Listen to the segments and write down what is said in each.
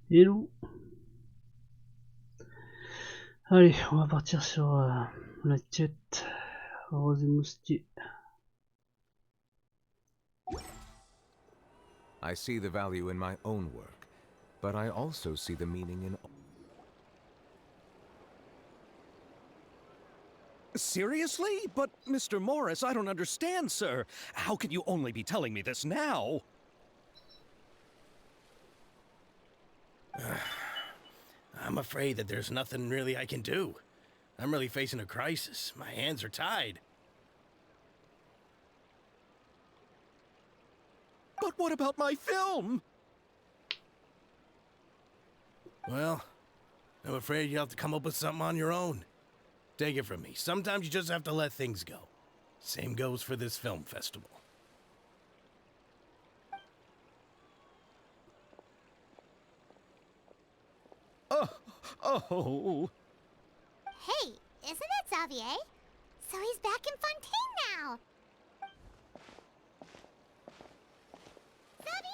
Hello. Allez, on va partir sur la quête rose et mousquets. I see the value in my own work, but I also see the meaning in... Seriously? But, Mr. Morris, I don't understand, sir. How can you only be telling me this now? I'm afraid that there's nothing really I can do. I'm really facing a crisis. My hands are tied. But what about my film? Well, I'm afraid you'll have to come up with something on your own. Take it from me. Sometimes you just have to let things go. Same goes for this film festival. Oh. Hey, isn't that Xavier? So he's back in Fontaine now! Xavier!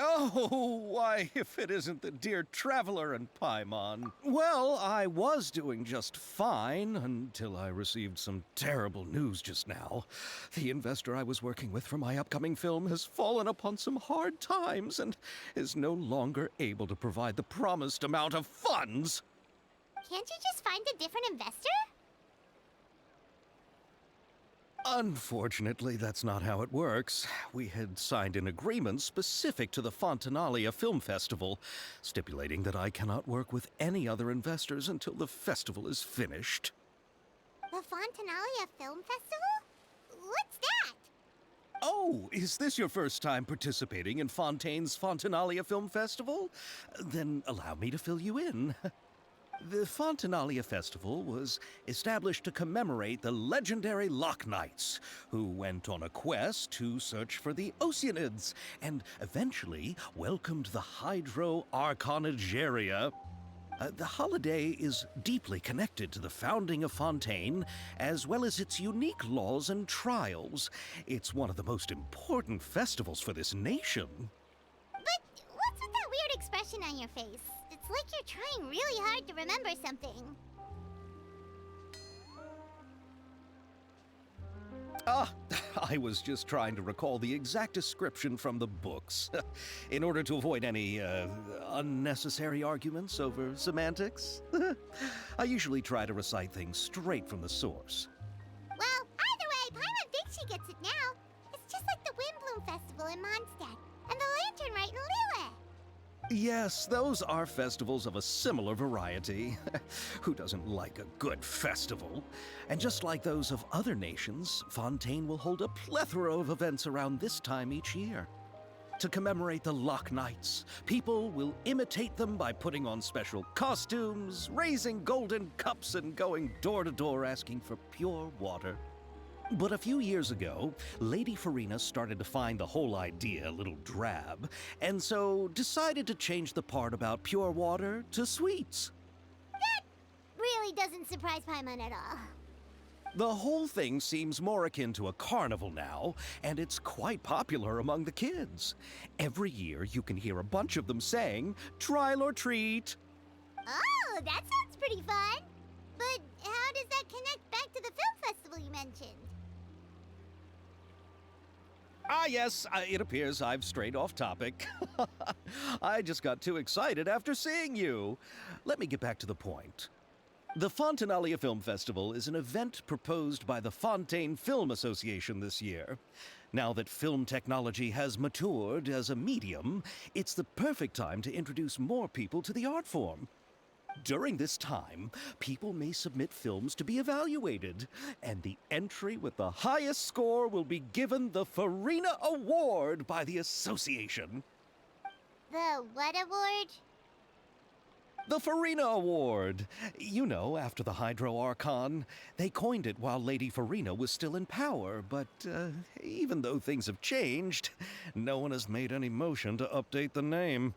Oh, why, if it isn't the dear traveler and Paimon. Well, I was doing just fine until I received some terrible news just now. The investor I was working with for my upcoming film has fallen upon some hard times and is no longer able to provide the promised amount of funds. Can't you just find a different investor? Unfortunately, that's not how it works. We had signed an agreement specific to the Fontanalia Film Festival, stipulating that I cannot work with any other investors until the festival is finished. The Fontanalia Film Festival? What's that? Oh, is this your first time participating in Fontaine's Fontanalia Film Festival? Then allow me to fill you in. The Fontanalia Festival was established to commemorate the legendary Loch Knights, who went on a quest to search for the Oceanids and eventually welcomed the Hydro Arconageria. The holiday is deeply connected to the founding of Fontaine, as well as its unique laws and trials. It's one of the most important festivals for this nation. But what's with that weird expression on your face? It's like you're trying really hard to remember something. I was just trying to recall the exact description from the books, in order to avoid any unnecessary arguments over semantics. I usually try to recite things straight from the source. Well, either way, Paimon thinks she gets it now. It's just like the Windbloom Festival in Mondstadt, and the Lantern Rite in Lille. Yes, those are festivals of a similar variety. Who doesn't like a good festival? And just like those of other nations, Fontaine will hold a plethora of events around this time each year. To commemorate the Loch Knights, people will imitate them by putting on special costumes, raising golden cups, and going door to door asking for pure water. But a few years ago, Lady Farina started to find the whole idea a little drab, and so decided to change the part about pure water to sweets. That really doesn't surprise Paimon at all. The whole thing seems more akin to a carnival now, and it's quite popular among the kids. Every year you can hear a bunch of them saying, "Trial or treat." Oh, that sounds pretty fun. But how does that connect back to the film festival you mentioned? Ah, yes, it appears I've strayed off topic. I just got too excited after seeing you. Let me get back to the point. The Fontanalia Film Festival is an event proposed by the Fontaine Film Association this year. Now that film technology has matured as a medium, it's the perfect time to introduce more people to the art form. During this time, people may submit films to be evaluated, and the entry with the highest score will be given the Farina Award by the association. The what award? The Farina Award. You know, after the Hydro Archon. They coined it while Lady Farina was still in power, but even though things have changed, no one has made any motion to update the name.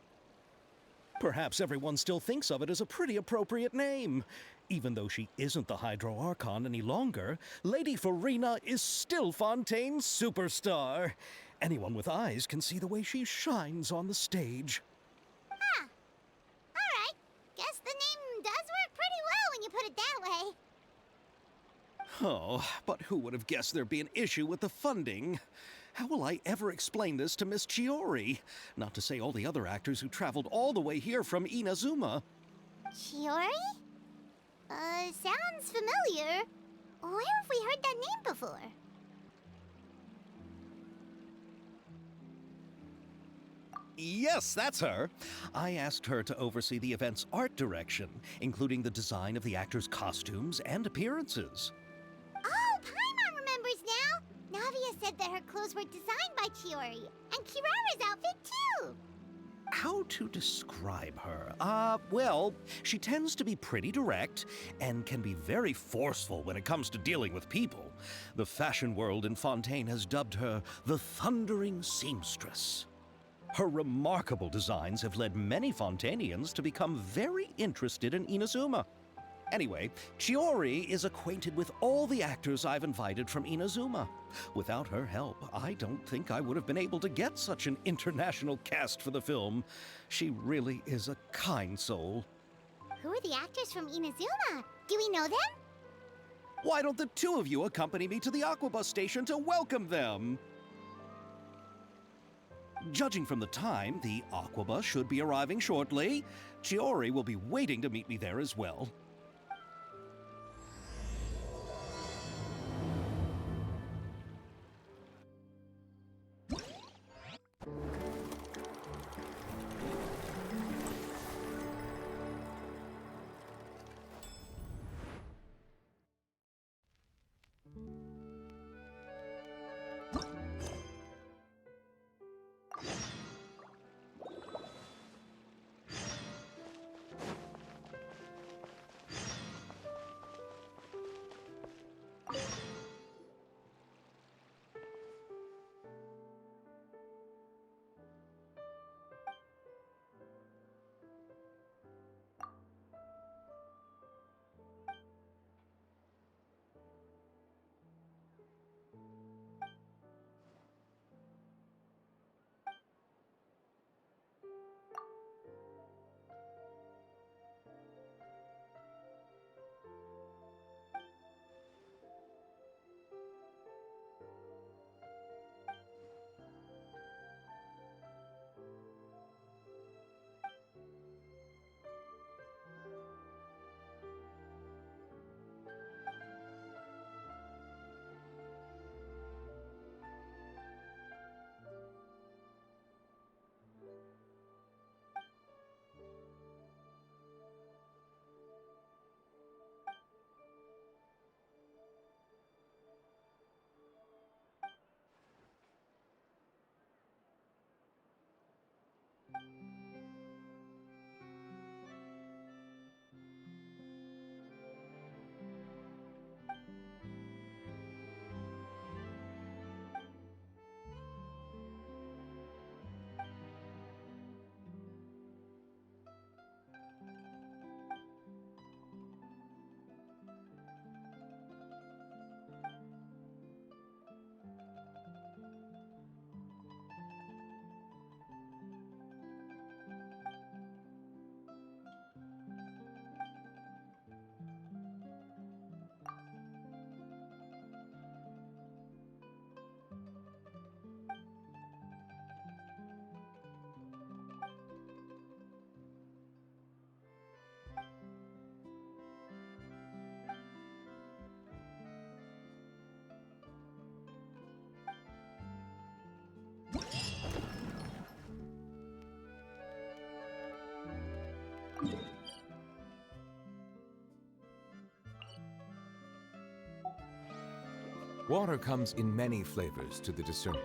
Perhaps everyone still thinks of it as a pretty appropriate name. Even though she isn't the Hydro Archon any longer, Lady Farina is still Fontaine's superstar. Anyone with eyes can see the way she shines on the stage. Huh. Alright. Guess the name does work pretty well when you put it that way. Oh, but who would have guessed there'd be an issue with the funding? How will I ever explain this to Miss Chiori? Not to say all the other actors who traveled all the way here from Inazuma. Chiori? Sounds familiar. Where have we heard that name before? Yes, that's her. I asked her to oversee the event's art direction, including the design of the actors' costumes and appearances. Oh, Paimon remembers now! Navia said that her clothes were designed by Chiori, and Kirara's outfit too! How to describe her? Well, she tends to be pretty direct and can be very forceful when it comes to dealing with people. The fashion world in Fontaine has dubbed her the Thundering Seamstress. Her remarkable designs have led many Fontainians to become very interested in Inazuma. Anyway, Chiori is acquainted with all the actors I've invited from Inazuma. Without her help, I don't think I would have been able to get such an international cast for the film. She really is a kind soul. Who are the actors from Inazuma? Do we know them? Why don't the two of you accompany me to the Aquabus station to welcome them? Judging from the time, the Aquabus should be arriving shortly. Chiori will be waiting to meet me there as well. Water comes in many flavors to the discerning.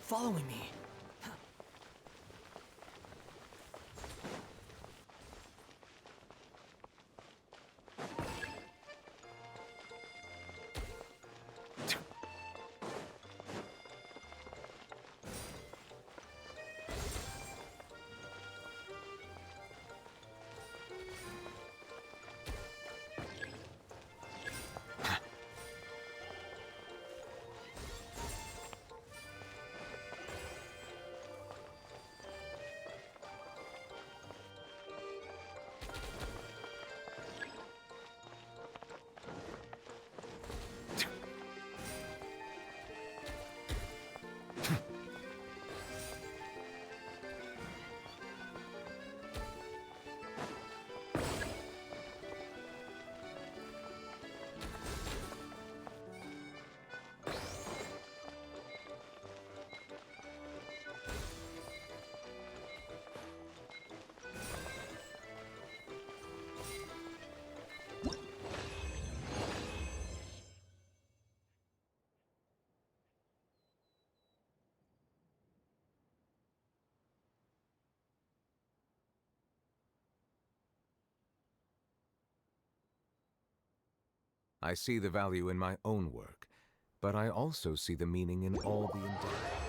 following me. I see the value in my own work, but I also see the meaning in all the endeavor.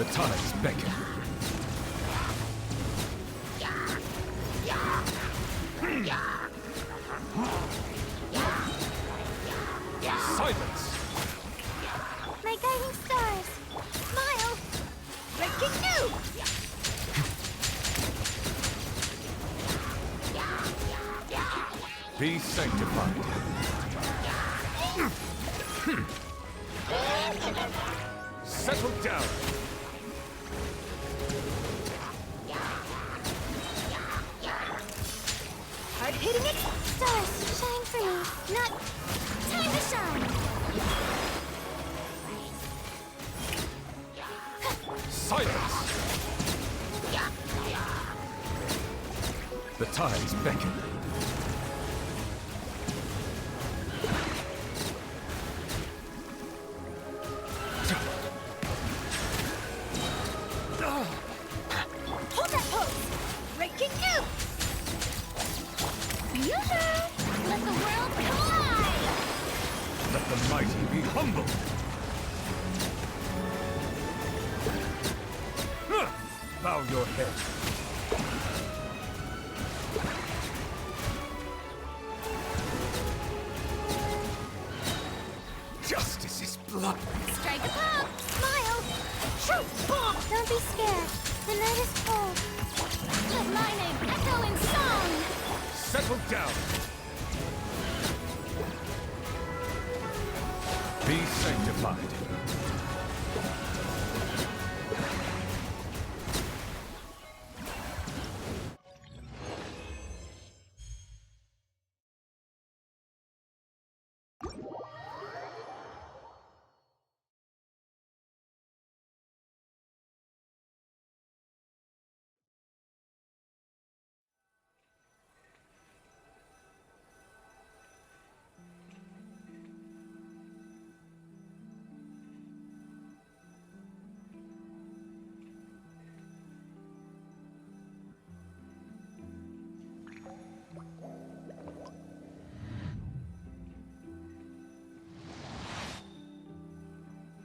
The tides beckon. Silence! My guiding stars. Smile. Breaking news. Be sanctified. Settle down. Hard hitting it. Stars, shine for me. Not time to shine. Silence! The tides beckon. Hold that pose. Breaking news. Usual. Let the world collide. Let the mighty be humble. Bow your head. Justice is blood. Strike a pop. Smile. Shoot. Boom. Don't be scared. The night is cold. Let my name echo in song. Settle down. Be sanctified.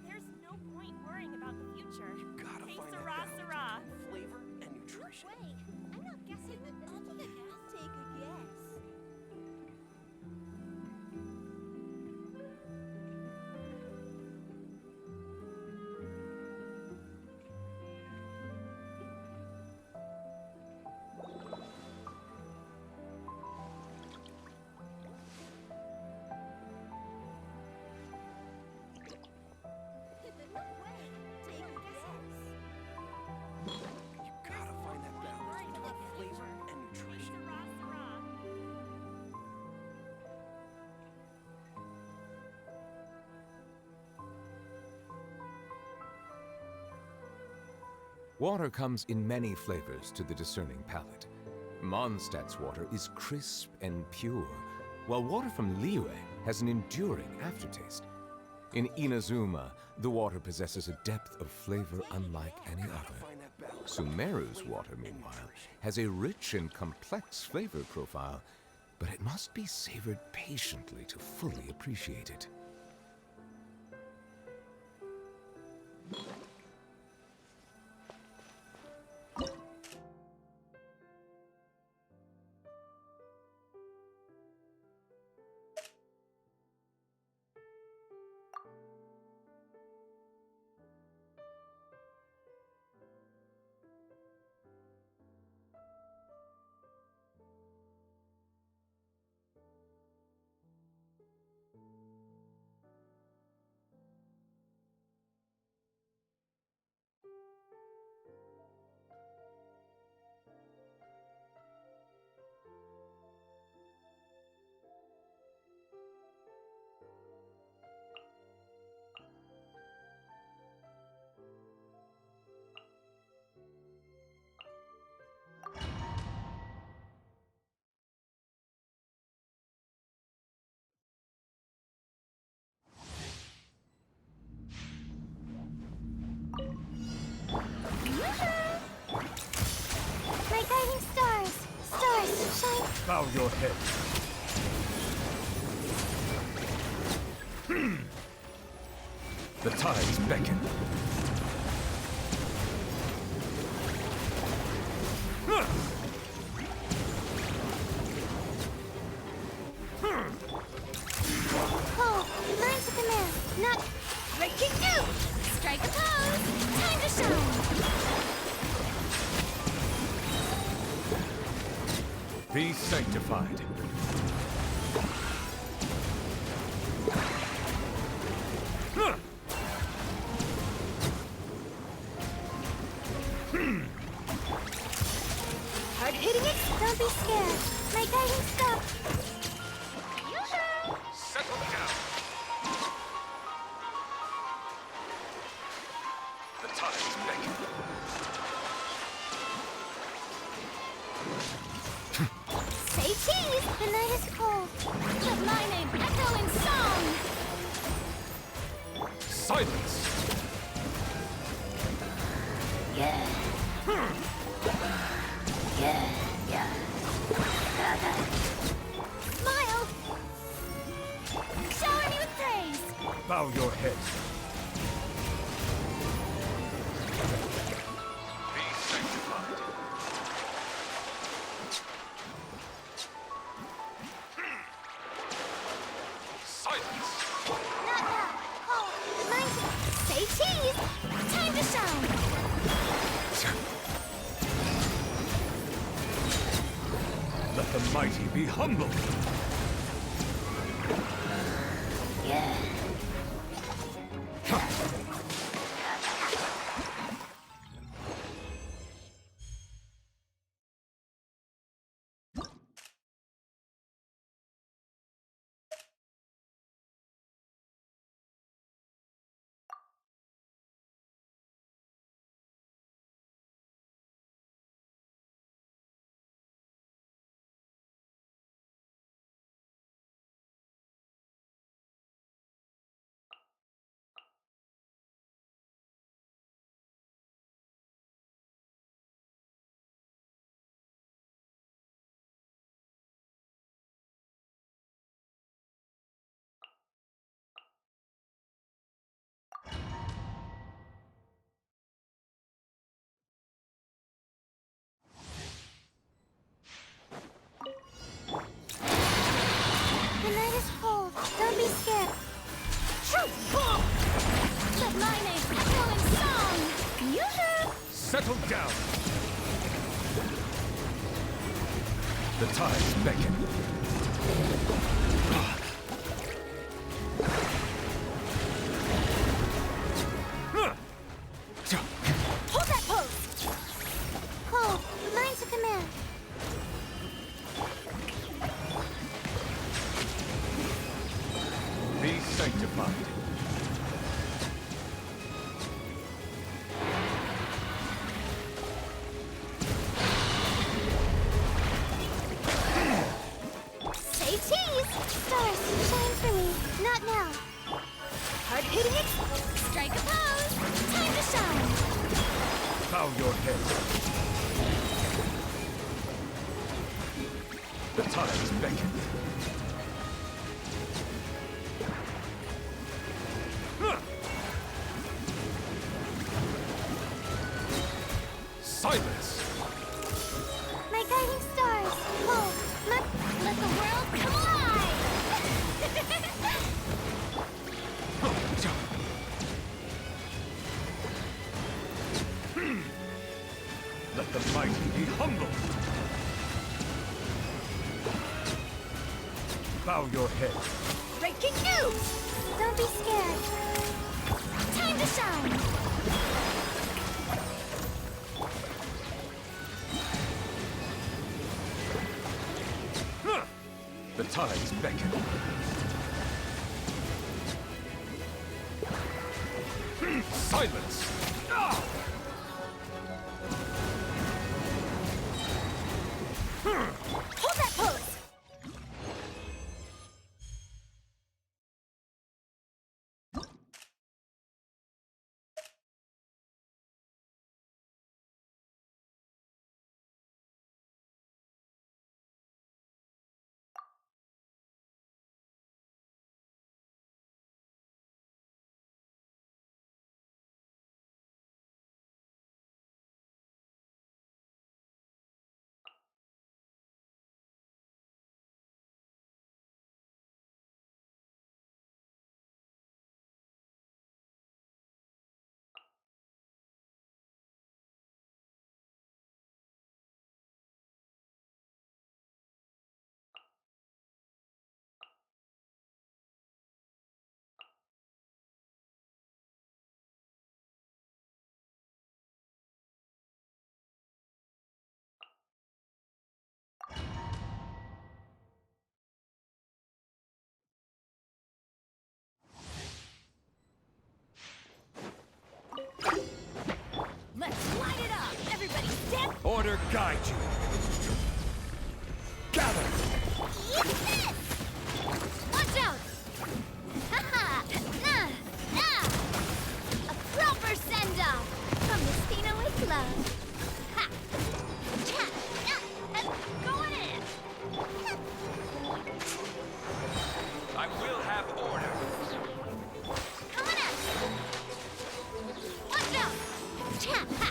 There's no point worrying about the future. Gotta Hey, find that Sarah, balance Sarah. between flavor and nutrition. Wait, I'm not guessing. I'll take a guess. You gotta find that balance between flavor and nutrition. Sarah, Sarah. Water comes in many flavors to the discerning palate. Mondstadt's water is crisp and pure, while water from Liyue has an enduring aftertaste. In Inazuma, the water possesses a depth of flavor unlike any other. Find that balance. Sumeru's water, meanwhile, has a rich and complex flavor profile, but it must be savored patiently to fully appreciate it. My guiding stars. Stars, shine. Bow your head. The tides beckon. Be sanctified. Hard hitting it. Don't be scared. My guiding stop. Settle down. The tide's beckon. Say cheese. The night is cold. Let my name echo in song. Silence! Smile. Shower me with praise. Bow your head. Be sanctified. Silence! Not now. Hold. Mind. Say cheese. Time to shine. Let the mighty be humble. The night is cold. Don't be scared. Shoot! Let my name echo in song. Yoo-hoo! Settle down. The tides beckon. Hold that pose. Cold. Mine's a command. Be sanctified. Say cheese. Stars, shine for me. Not now. Hard hitting it. Strike a pose. Time to shine. Bow your head. The tides beckon. Silence! My guiding stars. Hold. Let the world come alive. Let the mighty be humble. Bow your head. Breaking news. Don't be scared. Time to shine. The tides beckon. Silence! Hold that pose. guide you. Gather! Eat this! Watch out! Ha-ha! Nah! Nah! A proper send-off from Messina with love. Ha! Cha! Nah! Going in! I will have order. Coming at you! Watch out! Cha! Ha!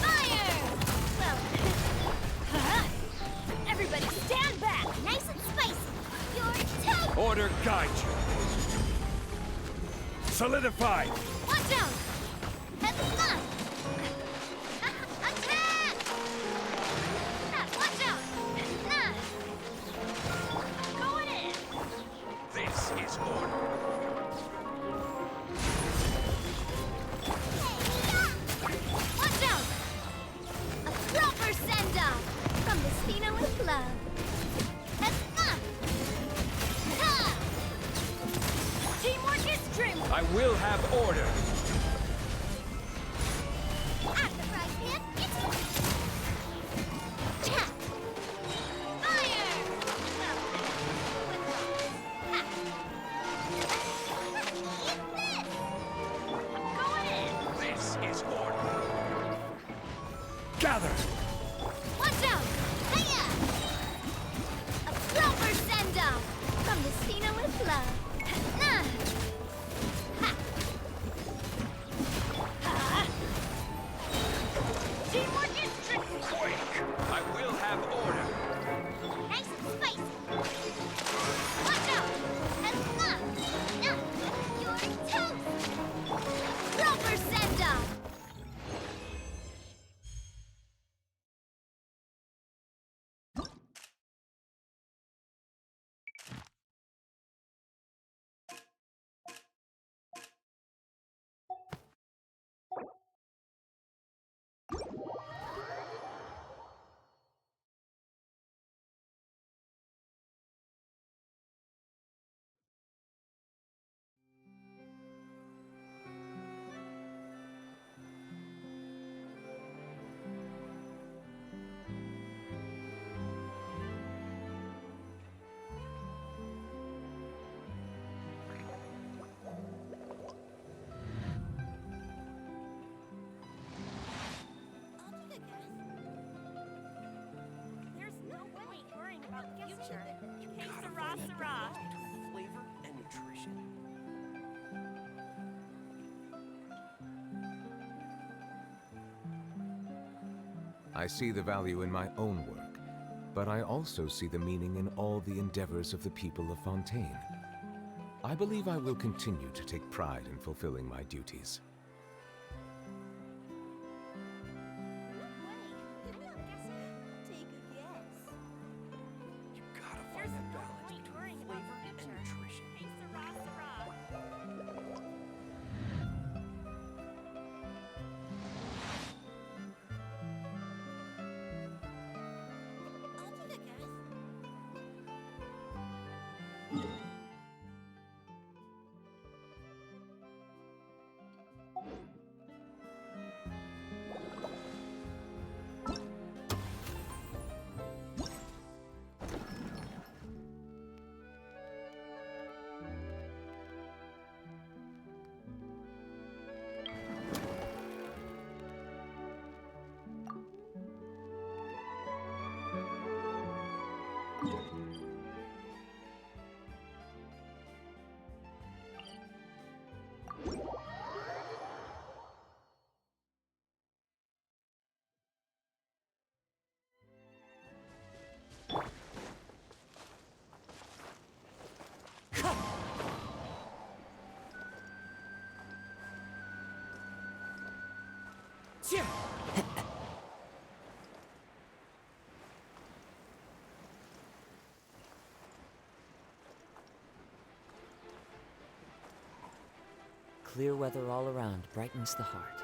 Fire! Well, ha-ha! Everybody stand back! Nice and spicy! You're toast! Order guide you. Solidify! Watch out! Headless on! Attack! Watch out! Nah! Going in! This is order. Watch out! A proper send-off from Messina with love. Headless on! Ha! Teamwork is dreamwork! I will have order. At the fry pan, it's yours! Cha! Fire! Well, ha! Eat this! Going in! This is order. Gather! Watch out! Hiya! A proper send-off from Messina with love. Nah! Ha! Ha! Teamwork is tricky! Quake! I will have order. Nice and spicy! Watch out! And nah! Nah! You're toast! Proper send-off! There's no point worrying about the future. Hey, Sarah, Sarah. Flavor and nutrition. I see the value in my own work, but I also see the meaning in all the endeavors of the people of Fontaine. I believe I will continue to take pride in fulfilling my duties. You gotta There's find that no balance point between worrying about flavor the and future. nutrition. Hey, Sarah, Sarah. Clear weather all around brightens the heart.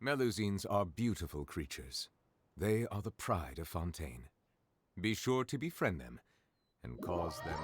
Melusines are beautiful creatures. They are the pride of Fontaine. Be sure to befriend them and cause them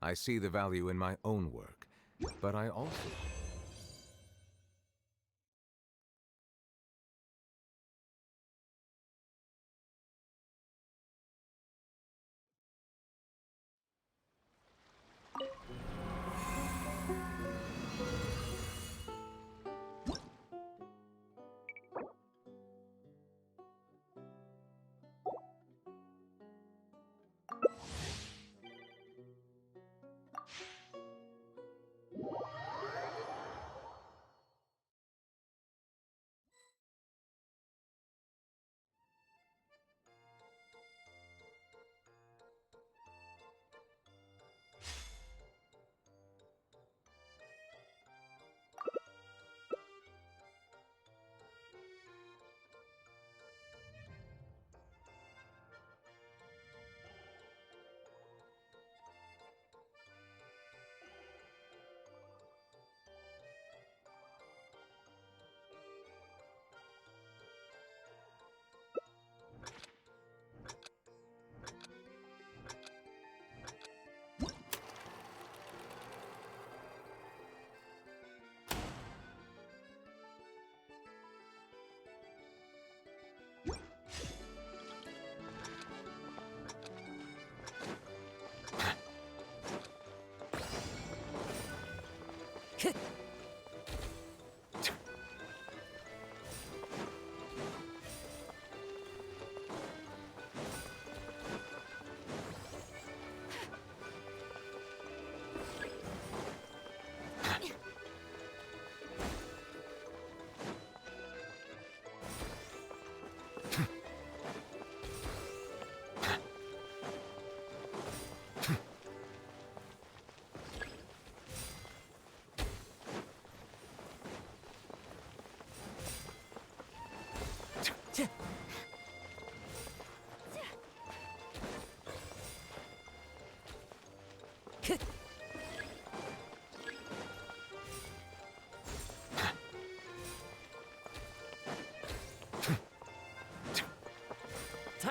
I see the value in my own work, but I also...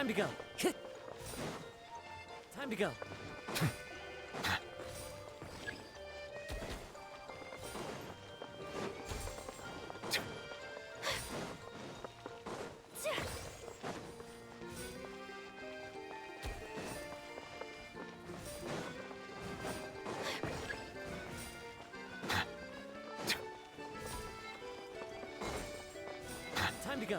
Time to go. Time to go. Time to go.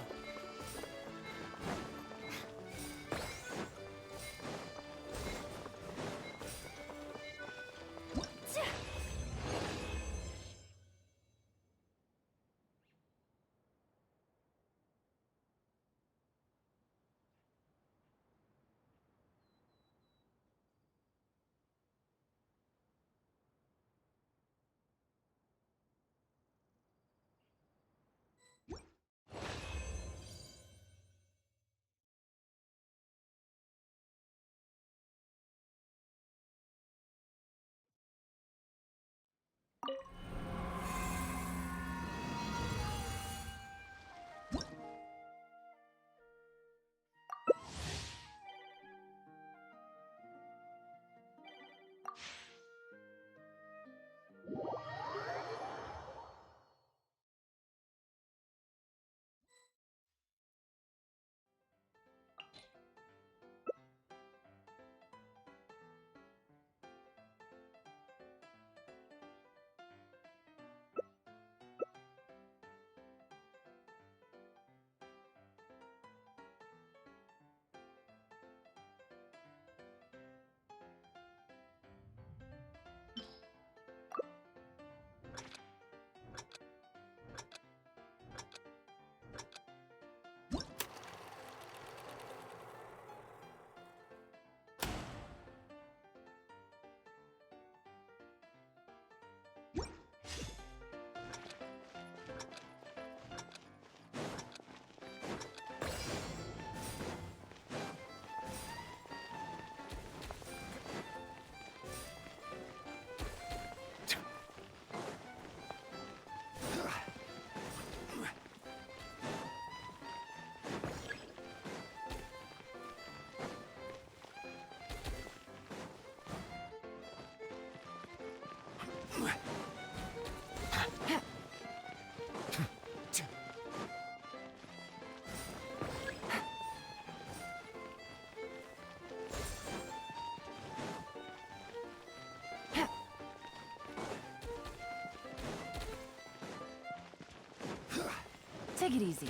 Take it easy.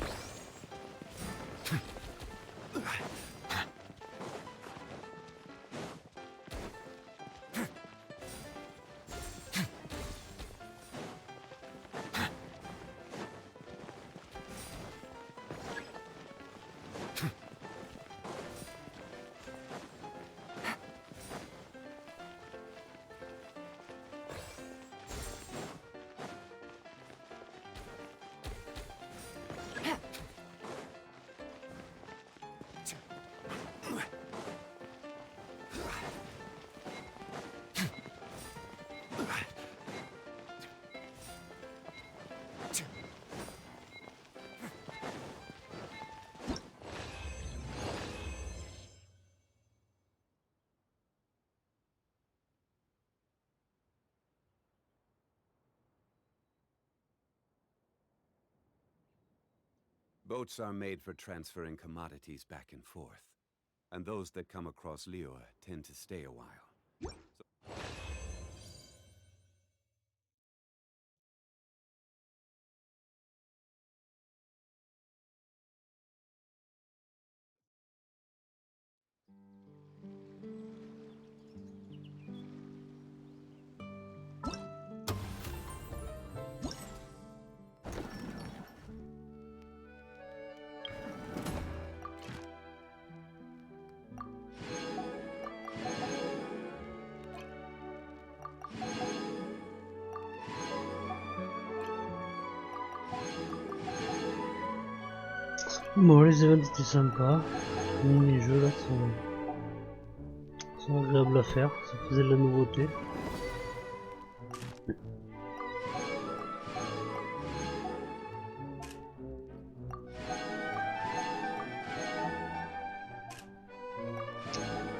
Boats are made for transferring commodities back and forth, and those that come across Liyue tend to stay a while. Bon, les events étaient sympas. Les mini-jeux là sont agréables à faire, ça faisait de la nouveauté.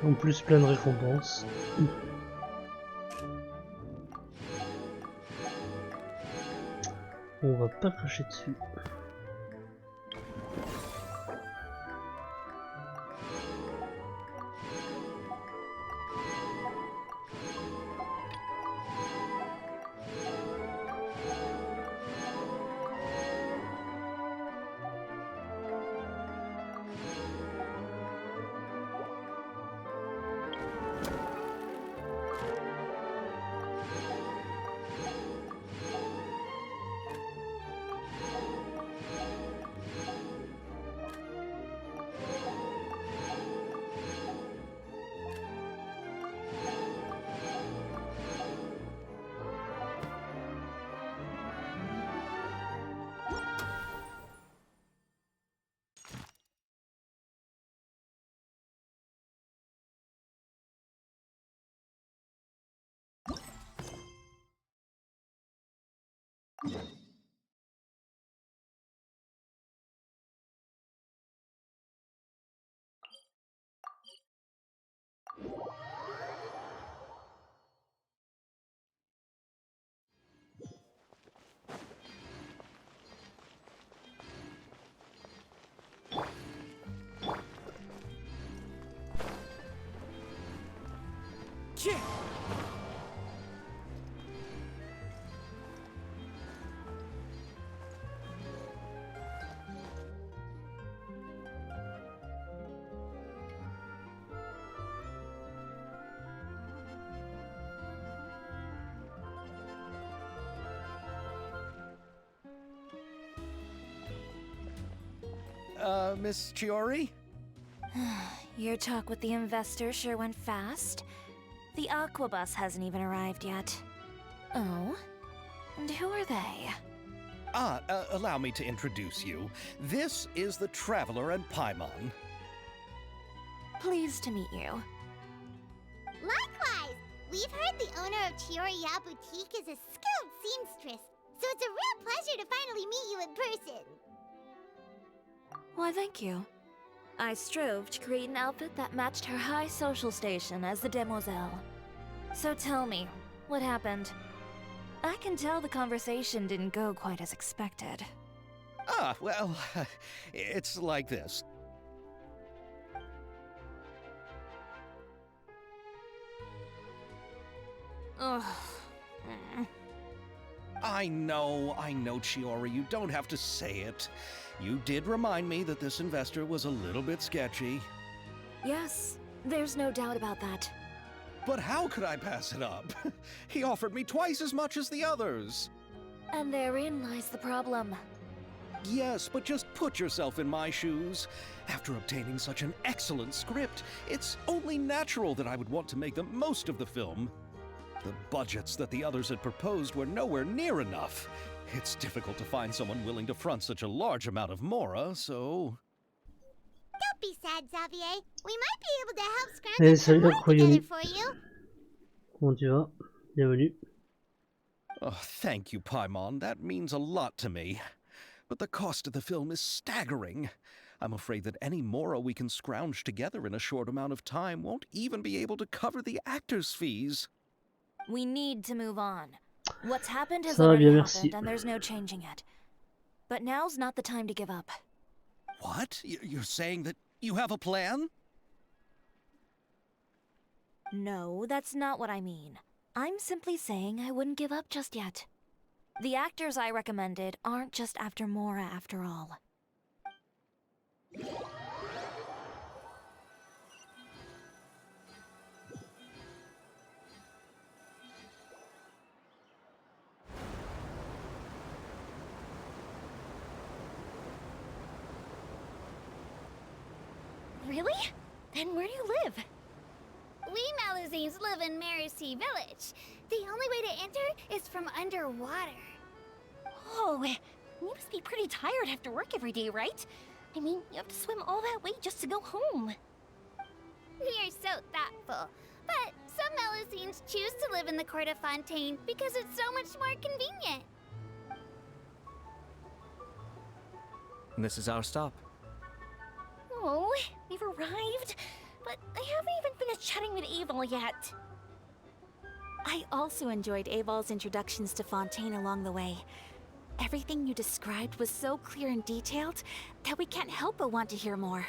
En plus, plein de récompenses. On va pas cracher dessus. Miss Chiori? Your talk with the investor sure went fast. The Aquabus hasn't even arrived yet. Oh? And who are they? Allow me to introduce you. This is the Traveler and Paimon. Pleased to meet you. Likewise! We've heard the owner of Chioriya Boutique is a skilled seamstress, so it's a real pleasure to finally meet you in person. Why, thank you. I strove to create an outfit that matched her high social station as the demoiselle. So tell me, what happened? I can tell the conversation didn't go quite as expected. Well, it's like this. Ugh. I know, Chiori, you don't have to say it. You did remind me that this investor was a little bit sketchy. Yes, there's no doubt about that. But how could I pass it up? He offered me twice as much as the others. And therein lies the problem. Yes, but just put yourself in my shoes. After obtaining such an excellent script, it's only natural that I would want to make the most of the film. The budgets that the others had proposed were nowhere near enough. It's difficult to find someone willing to front such a large amount of mora, so... Don't be sad, Xavier. We might be able to help scrounge Hey, up some salut more Aquayoni. together for you. Comment tu vas? Bienvenue. Oh, thank you, Paimon. That means a lot to me. But the cost of the film is staggering. I'm afraid that any mora we can scrounge together in a short amount of time won't even be able to cover the actors' fees. We need to move on. What's happened has Ça va already bien, happened, merci. and there's no changing it. But now's not the time to give up. What? You're saying that you have a plan? No, that's not what I mean. I'm simply saying I wouldn't give up just yet. The actors I recommended aren't just after Mora after all. Really? Then where do you live? We Malazines live in Marcy Village. The only way to enter is from underwater. Oh, you must be pretty tired after work every day, right? I mean, you have to swim all that way just to go home. We are so thoughtful. But some Malazines choose to live in the Court of Fontaine because it's so much more convenient. This is our stop. Oh, we've arrived, but I haven't even finished chatting with Aval yet. I also enjoyed Aval's introductions to Fontaine along the way. Everything you described was so clear and detailed that we can't help but want to hear more.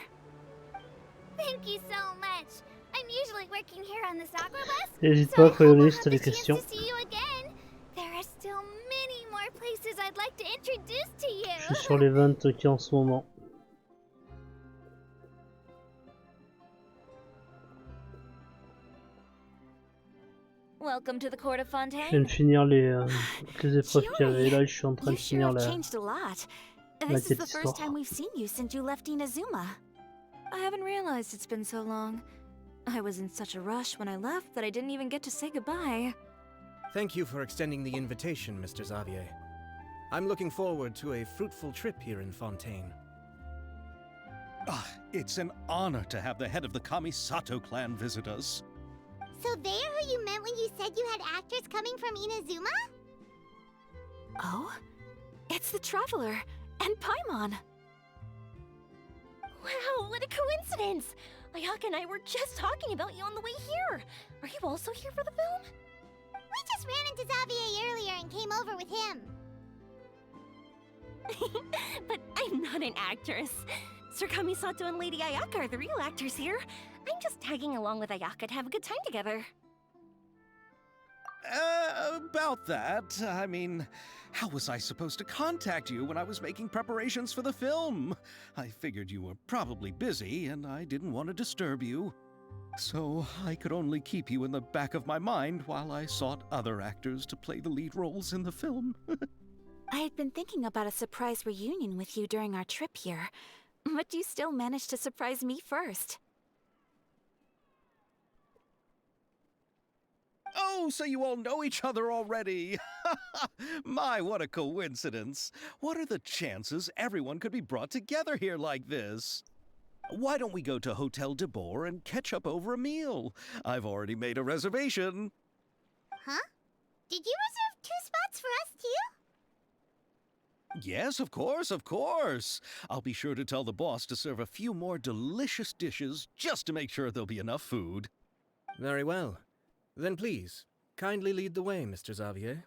Thank you so much. I'm usually working here on this aqua bus, N'hésite so pas, I hope I'll Aquayoni, have si t'as the des chance questions. to see you again. There are still many more places I'd like to introduce to you. Je suis sur les 20 qui en ce moment. Welcome to the Court of Je viens Fontaine. de finir toutes les épreuves qu'il y avait. Là, je suis en train You de sure finir have la changed a lot. la This is quête the first histoire. time we've seen you since you left Inazuma. I haven't realized it's been so long. I was in such a rush when I left that I didn't even get to say goodbye. Thank you for extending the invitation, Mr. Xavier. I'm looking forward to a fruitful trip here in Fontaine. It's an honor to have the head of the Kamisato clan visit us. So they are who you meant when you said you had actors coming from Inazuma? Oh? It's the Traveler and Paimon. Wow, what a coincidence! Ayaka and I were just talking about you on the way here. Are you also here for the film? We just ran into Xavier earlier and came over with him. But I'm not an actress. Sir Kamisato and Lady Ayaka are the real actors here. I'm just tagging along with Ayaka to have a good time together. About that, I mean, how was I supposed to contact you when I was making preparations for the film? I figured you were probably busy, and I didn't want to disturb you. So I could only keep you in the back of my mind while I sought other actors to play the lead roles in the film. I had been thinking about a surprise reunion with you during our trip here, but you still managed to surprise me first. Oh, so you all know each other already! My, what a coincidence! What are the chances everyone could be brought together here like this? Why don't we go to Hotel de Boer and catch up over a meal? I've already made a reservation. Huh? Did you reserve 2 spots for us too? Yes, of course, of course. I'll be sure to tell the boss to serve a few more delicious dishes just to make sure there'll be enough food. Very well. Then please, kindly lead the way, Mr. Xavier.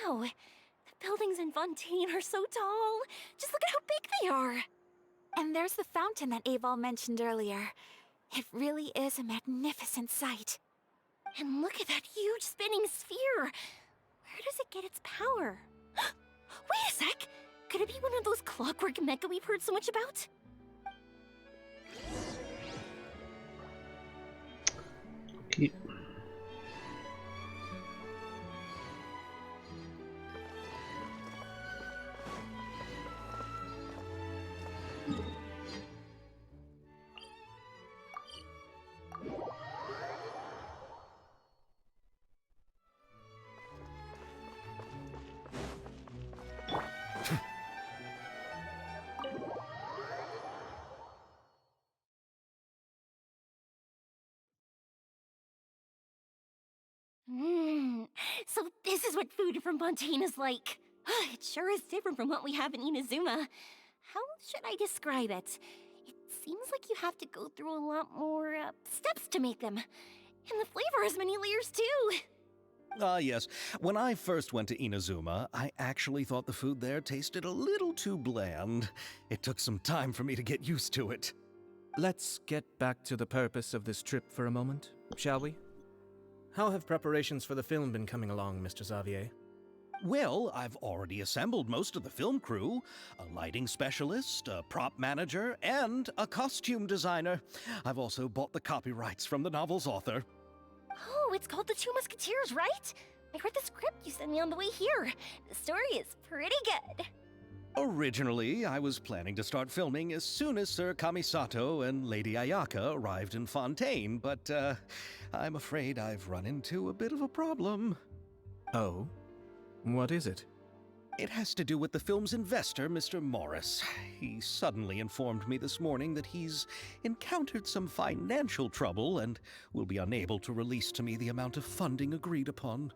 Wow, the building Fontaine are so tall. Just look at how big they are. And there's the fountain that Aval mentioned earlier. It really is a magnificent sight. And look at that huge spinning sphere. Where does it get its power? Wait a sec! Could it be one of those clockwork mecha we've heard so much about? Okay. So this is what food from Fontaine is like. It sure is different from what we have in Inazuma. How should I describe it? It seems like you have to go through a lot more steps to make them. And the flavor has many layers too. Yes. When I first went to Inazuma, I actually thought the food there tasted a little too bland. It took some time for me to get used to it. Let's get back to the purpose of this trip for a moment, shall we? How have preparations for the film been coming along, Mr. Xavier? Well, I've already assembled most of the film crew, a lighting specialist, a prop manager, and a costume designer. I've also bought the copyrights from the novel's author. Oh, it's called The Two Musketeers, right? I read the script you sent me on the way here. The story is pretty good. Originally, I was planning to start filming as soon as Sir Kamisato and Lady Ayaka arrived in Fontaine, but I'm afraid I've run into a bit of a problem. Oh? What is it? It has to do with the film's investor, Mr. Morris. He suddenly informed me this morning that he's encountered some financial trouble and will be unable to release to me the amount of funding agreed upon.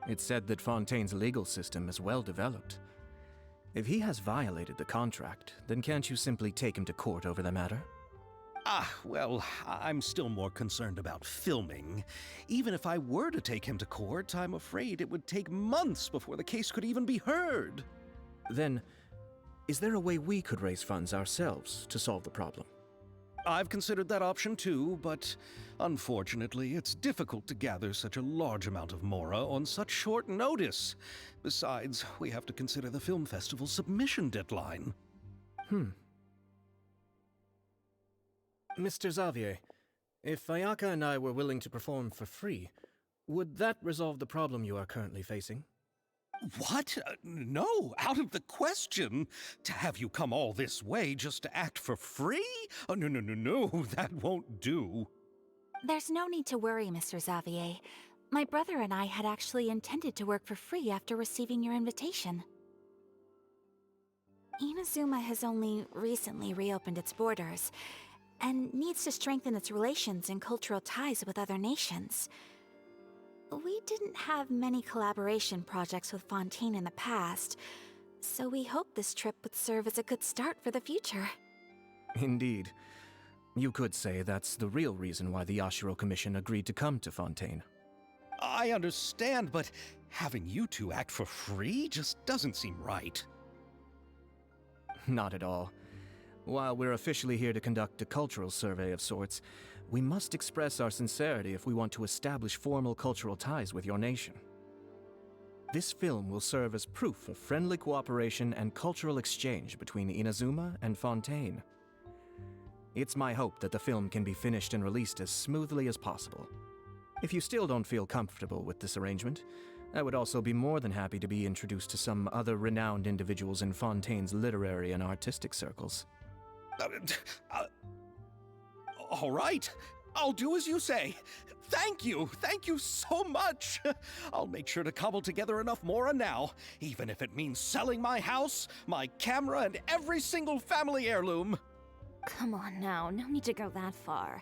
It's said that Fontaine's legal system is well developed. If he has violated the contract, then can't you simply take him to court over the matter? Well, I'm still more concerned about filming. Even if I were to take him to court, I'm afraid it would take months before the case could even be heard. Then, is there a way we could raise funds ourselves to solve the problem? I've considered that option too, but unfortunately, it's difficult to gather such a large amount of mora on such short notice. Besides, we have to consider the film festival's submission deadline. Mr. Xavier, if Ayaka and I were willing to perform for free, would that resolve the problem you are currently facing? What? No, out of the question. To have you come all this way just to act for free? Oh, no, that won't do. There's no need to worry, Mr. Xavier. My brother and I had actually intended to work for free after receiving your invitation. Inazuma has only recently reopened its borders, and needs to strengthen its relations and cultural ties with other nations. We didn't have many collaboration projects with Fontaine in the past, so we hoped this trip would serve as a good start for the future. Indeed. You could say that's the real reason why the Yashiro Commission agreed to come to Fontaine. I understand, but having you two act for free just doesn't seem right. Not at all. While we're officially here to conduct a cultural survey of sorts, we must express our sincerity if we want to establish formal cultural ties with your nation. This film will serve as proof of friendly cooperation and cultural exchange between Inazuma and Fontaine. It's my hope that the film can be finished and released as smoothly as possible. If you still don't feel comfortable with this arrangement, I would also be more than happy to be introduced to some other renowned individuals in Fontaine's literary and artistic circles. All right, I'll do as you say. Thank you so much. I'll make sure to cobble together enough mora now, even if it means selling my house, my camera, and every single family heirloom. Come on now, no need to go that far.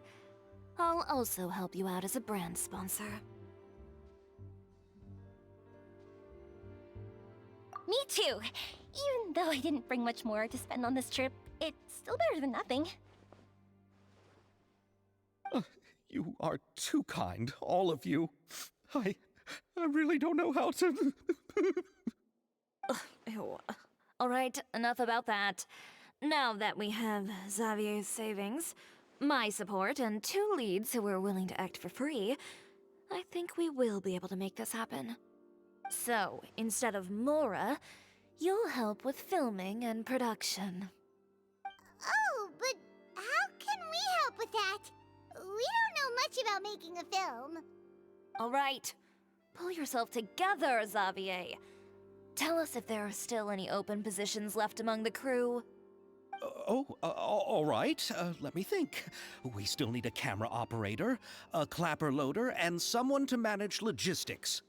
I'll also help you out as a brand sponsor. Me too! Even though I didn't bring much more to spend on this trip, it's still better than nothing. You are too kind, all of you. I really don't know how to... Ew. Alright, enough about that. Now that we have Xavier's savings, my support, and 2 leads who are willing to act for free, I think we will be able to make this happen. So, instead of Mora, you'll help with filming and production. Oh, but how can we help with that? We don't know much about making a film. Alright, pull yourself together, Xavier. Tell us if there are still any open positions left among the crew. All right. Let me think. We still need a camera operator, a clapper loader, and someone to manage logistics.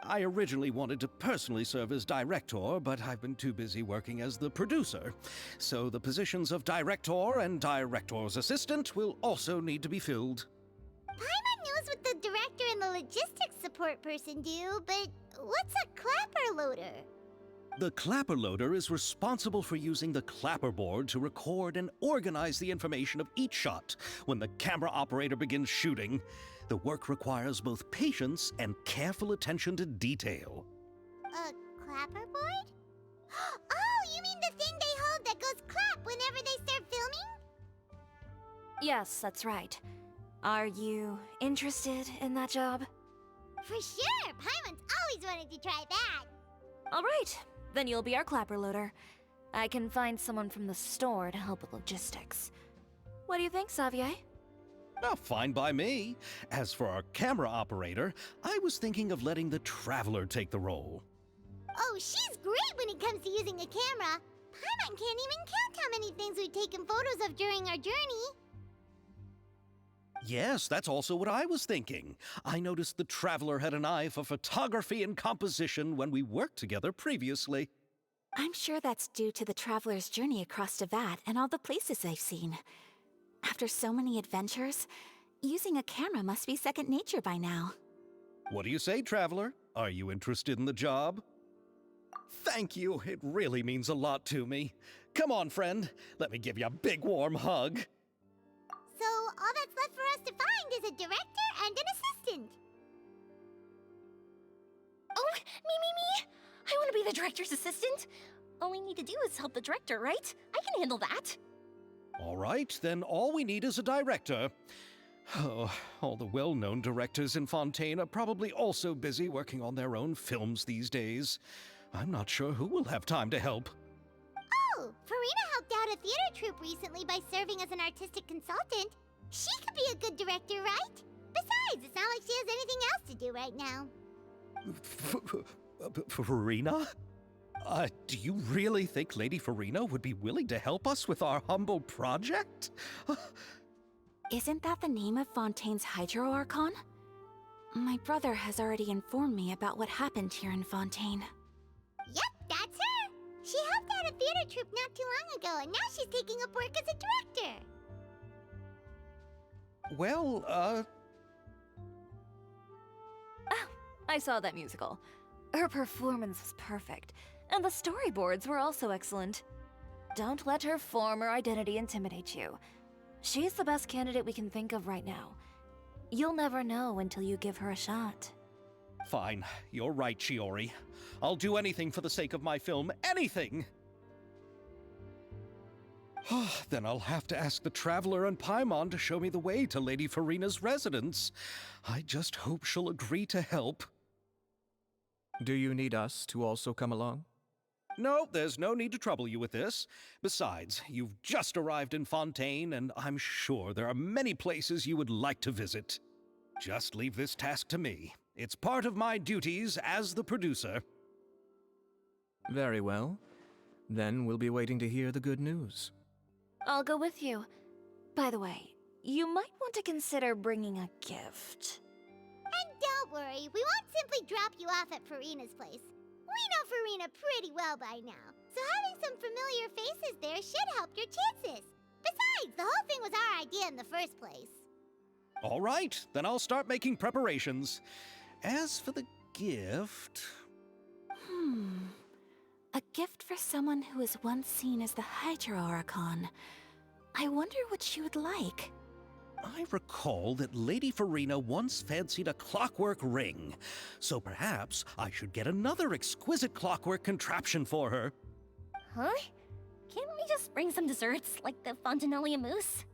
I originally wanted to personally serve as director, but I've been too busy working as the producer. So the positions of director and director's assistant will also need to be filled. Paimon knows what the director and the logistics support person do, but what's a clapper loader? The clapper loader is responsible for using the clapper board to record and organize the information of each shot when the camera operator begins shooting. The work requires both patience and careful attention to detail. A clapper board? Oh, you mean the thing they hold that goes clap whenever they start filming? Yes, that's right. Are you interested in that job? For sure! Paimon's always wanted to try that! Alright, then you'll be our clapper loader. I can find someone from the store to help with logistics. What do you think, Xavier? Oh, fine by me. As for our camera operator, I was thinking of letting the Traveler take the role. Oh, she's great when it comes to using a camera. Paimon can't even count how many things we've taken photos of during our journey. Yes, that's also what I was thinking. I noticed the Traveler had an eye for photography and composition when we worked together previously. I'm sure that's due to the Traveler's journey across Devat and all the places they've seen. After so many adventures, using a camera must be second nature by now. What do you say, Traveler? Are you interested in the job? Thank you. It really means a lot to me. Come on, friend. Let me give you a big warm hug. So, all that's left for us to find is a director and an assistant. Oh, me! I want to be the director's assistant. All we need to do is help the director, right? I can handle that. All right, then all we need is a director. Oh, all the well-known directors in Fontaine are probably also busy working on their own films these days. I'm not sure who will have time to help. Oh, Farina helped out a theater troupe recently by serving as an artistic consultant. She could be a good director, right? Besides, it's not like she has anything else to do right now. Farina? Do you really think Lady Farina would be willing to help us with our humble project? Isn't that the name of Fontaine's Hydro Archon? My brother has already informed me about what happened here in Fontaine. Yep, that's her! She helped out a theater troupe not too long ago, and now she's taking up work as a director. Well, Ah, I saw that musical. Her performance was perfect, and the storyboards were also excellent. Don't let her former identity intimidate you. She's the best candidate we can think of right now. You'll never know until you give her a shot. Fine. You're right, Shiori. I'll do anything for the sake of my film. Anything! Then I'll have to ask the Traveler and Paimon to show me the way to Lady Farina's residence. I just hope she'll agree to help. Do you need us to also come along? No, there's no need to trouble you with this. Besides, you've just arrived in Fontaine, and I'm sure there are many places you would like to visit. Just leave this task to me. It's part of my duties as the producer. Very well. Then we'll be waiting to hear the good news. I'll go with you. By the way, you might want to consider bringing a gift. And don't worry, we won't simply drop you off at Farina's place. We know Farina pretty well by now, so having some familiar faces there should help your chances. Besides, the whole thing was our idea in the first place. All right, then I'll start making preparations. As for the gift... A gift for someone who was once seen as the Hydro Archon. I wonder what she would like. I recall that Lady Farina once fancied a clockwork ring, so perhaps I should get another exquisite clockwork contraption for her. Huh? Can't we just bring some desserts, like the Fontanalia mousse?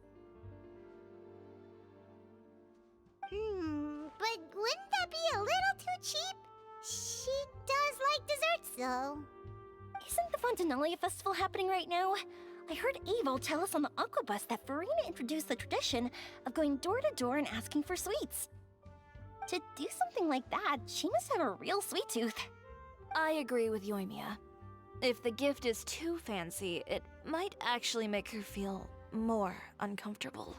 But wouldn't that be a little too cheap? She does like desserts, though. Isn't the Fontanalia festival happening right now? I heard Evil tell us on the Aquabus that Farina introduced the tradition of going door to door and asking for sweets. To do something like that, she must have a real sweet tooth. I agree with Yoimiya. If the gift is too fancy, it might actually make her feel more uncomfortable.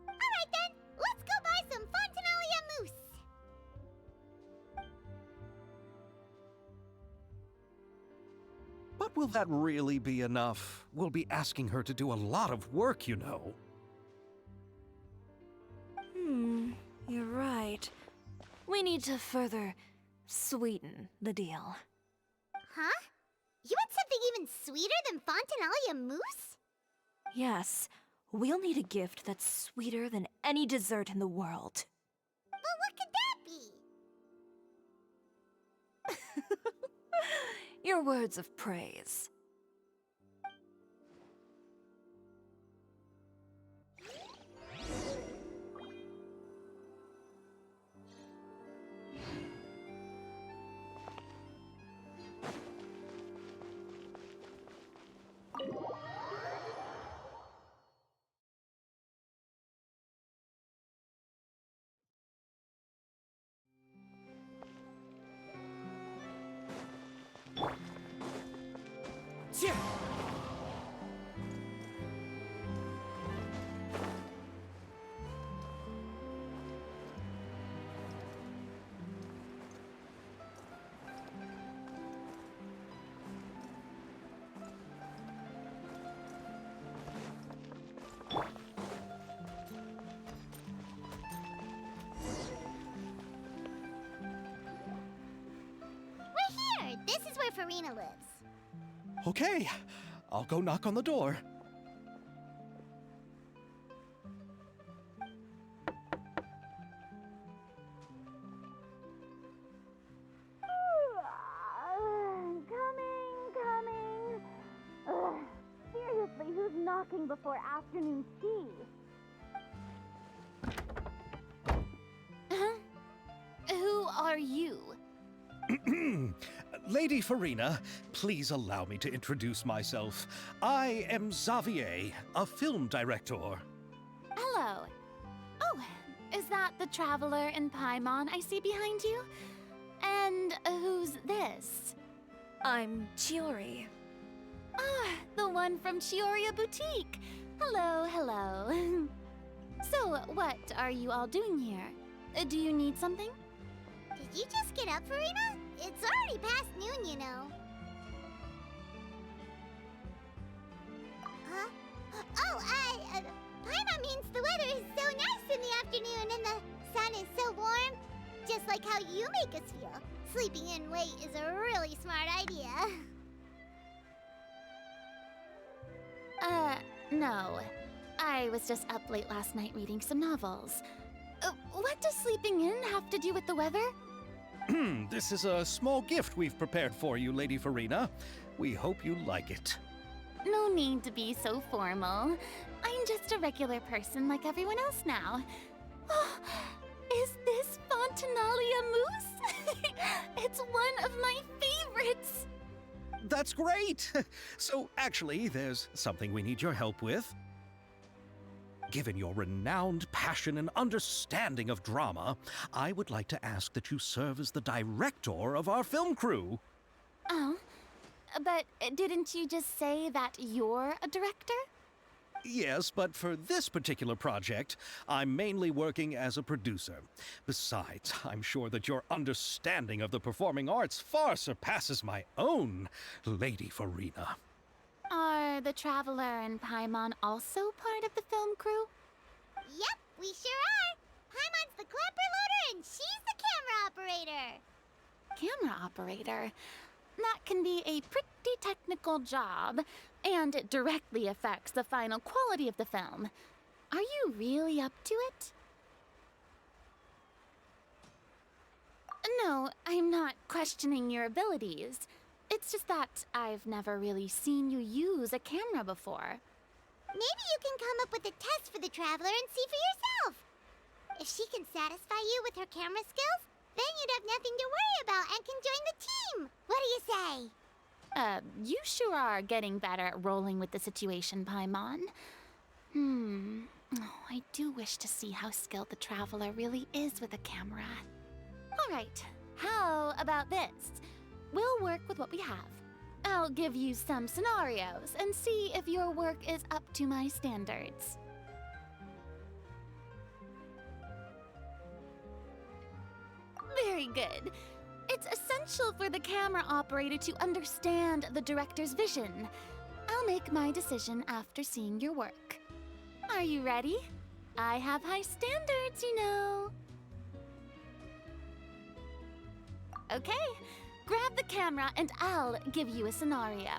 Alright then, let's go buy some Fontanalia mousse! But will that really be enough? We'll be asking her to do a lot of work, you know. You're right. We need to further sweeten the deal. Huh? You want something even sweeter than Fontanalia mousse? Yes, we'll need a gift that's sweeter than any dessert in the world. Well, what could that be? Your words of praise. We're here! This is where Farina lives. Okay, I'll go knock on the door. Coming. Ugh. Seriously, who's knocking before afternoon tea? Who are you? Lady Farina, please allow me to introduce myself. I am Xavier, a film director. Hello. Oh, is that the traveler in Paimon I see behind you? And who's this? I'm Chiori. Ah, the one from Chioria Boutique. Hello. So, what are you all doing here? Do you need something? Did you just get up, Farina? It's already past noon, you know. Huh? Oh, Paimon means the weather is so nice in the afternoon and the sun is so warm. Just like how you make us feel. Sleeping in late is a really smart idea. No. I was just up late last night reading some novels. What does sleeping in have to do with the weather? This is a small gift we've prepared for you, Lady Farina. We hope you like it. No need to be so formal. I'm just a regular person like everyone else now. Oh, is this Fontanalia mousse? It's one of my favorites. That's great! So, actually, there's something we need your help with. Given your renowned passion and understanding of drama, I would like to ask that you serve as the director of our film crew. Oh, but didn't you just say that you're a director? Yes, but for this particular project, I'm mainly working as a producer. Besides, I'm sure that your understanding of the performing arts far surpasses my own, Lady Farina. Are the Traveler and Paimon also part of the film crew? Yep, we sure are. Paimon's the clapper loader and she's the camera operator. Camera operator? That can be a pretty technical job, and it directly affects the final quality of the film. Are you really up to it? No, I'm not questioning your abilities. It's just that I've never really seen you use a camera before. Maybe you can come up with a test for the Traveler and see for yourself. If she can satisfy you with her camera skills, then you'd have nothing to worry about and can join the team. What do you say? You sure are getting better at rolling with the situation, Paimon. Oh, I do wish to see how skilled the Traveler really is with a camera. Alright, how about this? We'll work with what we have. I'll give you some scenarios and see if your work is up to my standards. Very good. It's essential for the camera operator to understand the director's vision. I'll make my decision after seeing your work. Are you ready? I have high standards, you know. Okay, grab the camera and I'll give you a scenario.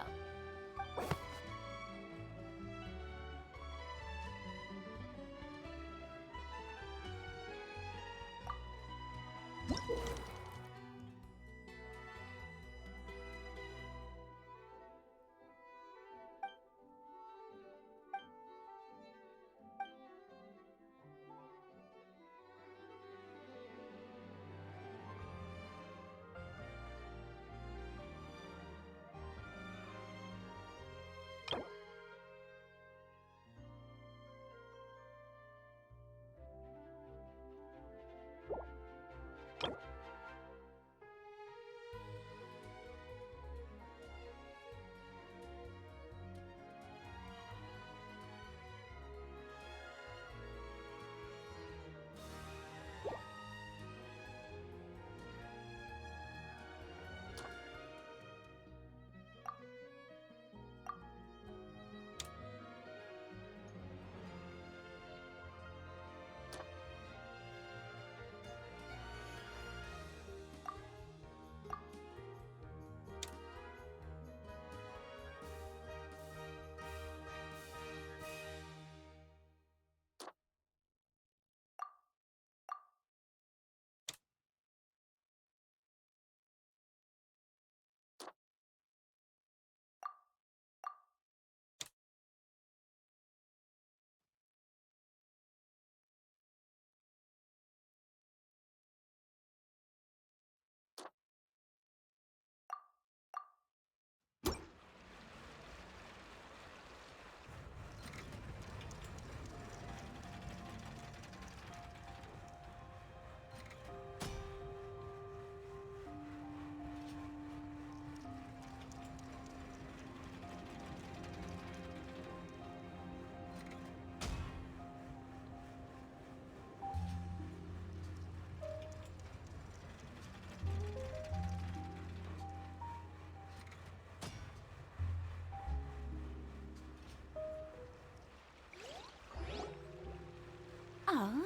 Oh,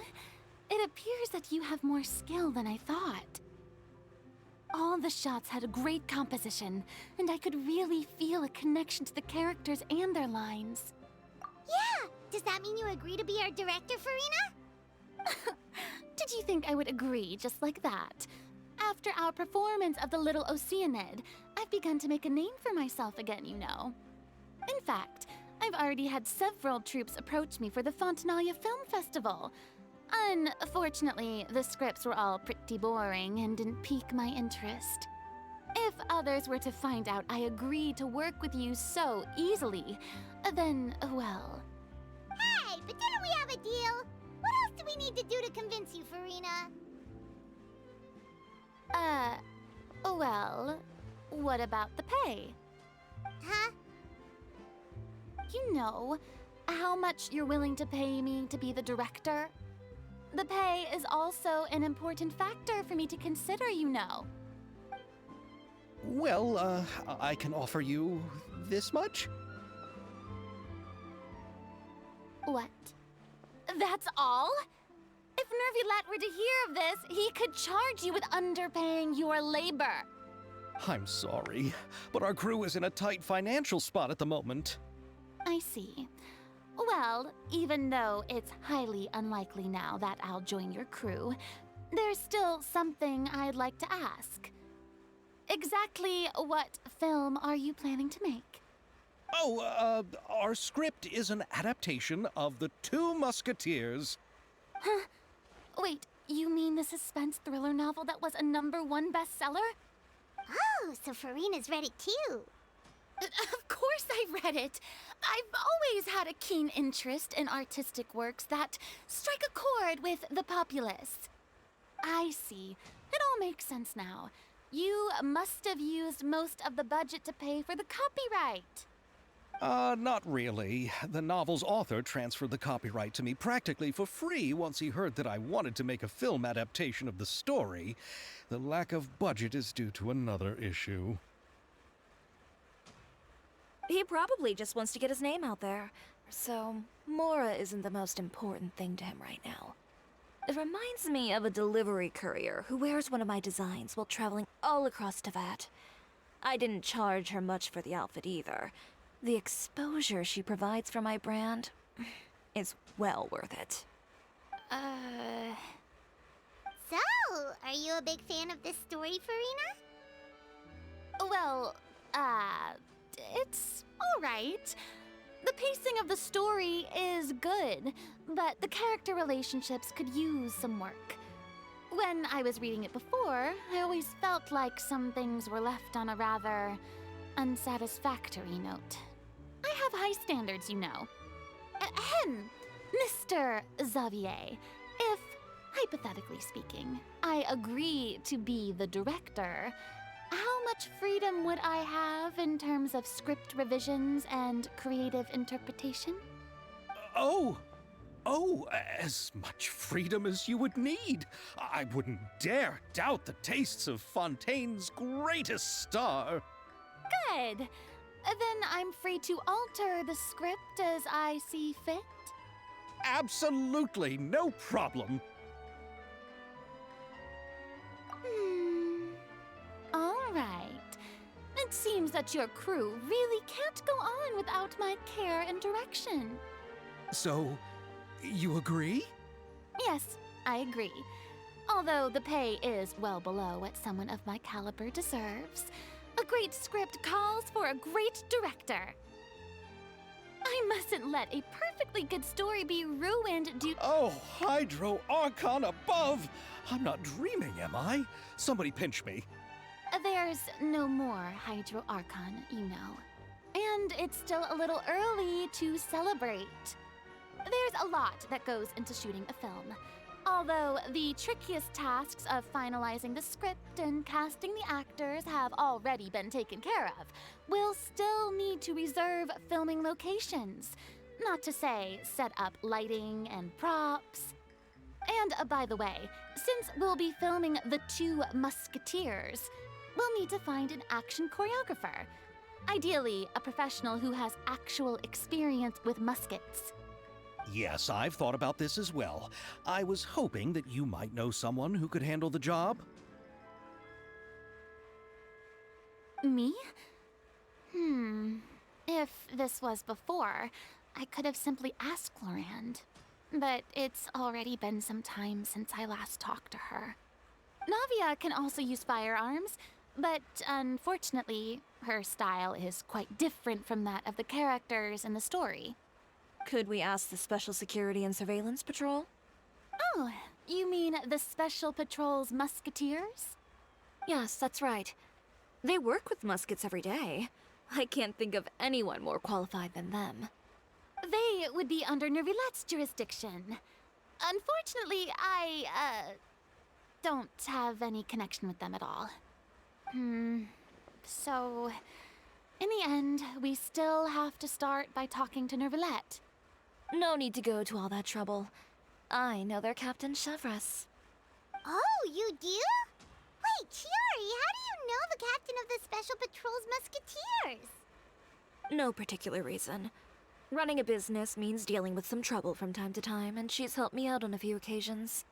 it appears that you have more skill than I thought. All the shots had a great composition, and I could really feel a connection to the characters and their lines. Yeah! Does that mean you agree to be our director, Farina? Did you think I would agree just like that? After our performance of The Little Oceanid, I've begun to make a name for myself again, you know. In fact, I've already had several troops approach me for the Fontanalia Film Festival. Unfortunately, the scripts were all pretty boring and didn't pique my interest. If others were to find out I agreed to work with you so easily, then, well... Hey, but didn't we have a deal? What else do we need to do to convince you, Farina? Well, what about the pay? Huh? You know, how much you're willing to pay me to be the director? The pay is also an important factor for me to consider, you know. Well, I can offer you this much? What? That's all? If Nervulat were to hear of this, he could charge you with underpaying your labor. I'm sorry, but our crew is in a tight financial spot at the moment. I see. Well, even though it's highly unlikely now that I'll join your crew, there's still something I'd like to ask. Exactly what film are you planning to make? Oh, our script is an adaptation of The Two Musketeers. Huh? Wait, you mean the suspense thriller novel that was a #1 bestseller? Oh, so Farina's read it too. Of course I read it. I've always had a keen interest in artistic works that strike a chord with the populace. I see. It all makes sense now. You must have used most of the budget to pay for the copyright. Not really. The novel's author transferred the copyright to me practically for free once he heard that I wanted to make a film adaptation of the story. The lack of budget is due to another issue. He probably just wants to get his name out there. So, Mora isn't the most important thing to him right now. It reminds me of a delivery courier who wears one of my designs while traveling all across Teyvat. I didn't charge her much for the outfit either. The exposure she provides for my brand is well worth it. So, are you a big fan of this story, Farina? Well, it's alright. The pacing of the story is good, but the character relationships could use some work. When I was reading it before, I always felt like some things were left on a rather unsatisfactory note. I have high standards, you know. Ahem, Mr. Xavier, if, hypothetically speaking, I agree to be the director, how much freedom would I have in terms of script revisions and creative interpretation? Oh, as much freedom as you would need. I wouldn't dare doubt the tastes of Fontaine's greatest star. Good. Then I'm free to alter the script as I see fit? Absolutely, no problem. All right. It seems that your crew really can't go on without my care and direction. So, you agree? Yes, I agree. Although the pay is well below what someone of my caliber deserves, a great script calls for a great director. I mustn't let a perfectly good story be ruined due— Oh, Hydro Archon above! I'm not dreaming, am I? Somebody pinch me. There's no more Hydro Archon, you know. And it's still a little early to celebrate. There's a lot that goes into shooting a film. Although the trickiest tasks of finalizing the script and casting the actors have already been taken care of, we'll still need to reserve filming locations. Not to say set up lighting and props. And by the way, since we'll be filming The Two Musketeers, we'll need to find an action choreographer. Ideally, a professional who has actual experience with muskets. Yes, I've thought about this as well. I was hoping that you might know someone who could handle the job. Me? If this was before, I could have simply asked Florand. But it's already been some time since I last talked to her. Navia can also use firearms, but unfortunately, her style is quite different from that of the characters in the story. Could we ask the Special Security and Surveillance Patrol? Oh, you mean the Special Patrol's Musketeers? Yes, that's right. They work with muskets every day. I can't think of anyone more qualified than them. They would be under Nervilette's jurisdiction. Unfortunately, I, don't have any connection with them at all. So, in the end, we still have to start by talking to Nervilette. No need to go to all that trouble. I know their Captain Chevres. Oh, you do? Wait, Chiari, how do you know the captain of the Special Patrol's Musketeers? No particular reason. Running a business means dealing with some trouble from time to time, and she's helped me out on a few occasions.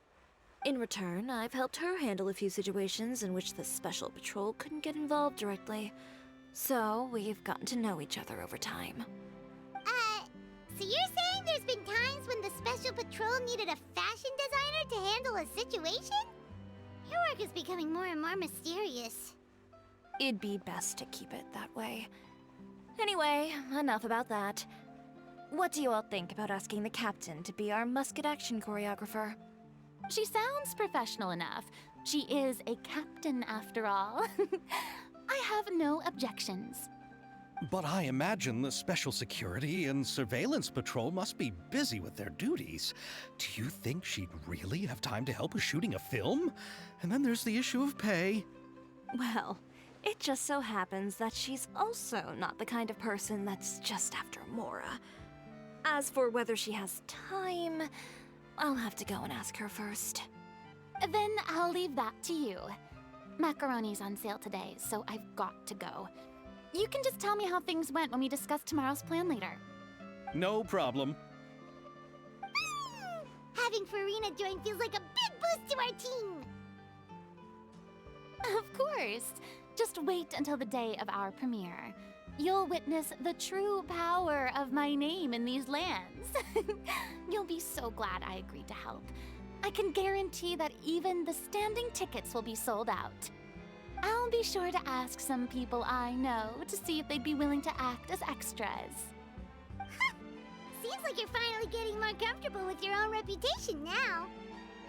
In return, I've helped her handle a few situations in which the Special Patrol couldn't get involved directly. So, we've gotten to know each other over time. So you're saying there's been times when the Special Patrol needed a fashion designer to handle a situation? Your work is becoming more and more mysterious. It'd be best to keep it that way. Anyway, enough about that. What do you all think about asking the captain to be our musket action choreographer? She sounds professional enough. She is a captain after all. I have no objections. But I imagine the Special Security and Surveillance Patrol must be busy with their duties. Do you think she'd really have time to help with shooting a film? And then there's the issue of pay. Well, it just so happens that she's also not the kind of person that's just after Mora. As for whether she has time, I'll have to go and ask her first. Then I'll leave that to you. Macaroni's on sale today, so I've got to go. You can just tell me how things went when we discuss tomorrow's plan later. No problem. Having Farina join feels like a big boost to our team! Of course. Just wait until the day of our premiere. You'll witness the true power of my name in these lands. You'll be so glad I agreed to help. I can guarantee that even the standing tickets will be sold out. I'll be sure to ask some people I know to see if they'd be willing to act as extras. Seems like you're finally getting more comfortable with your own reputation now.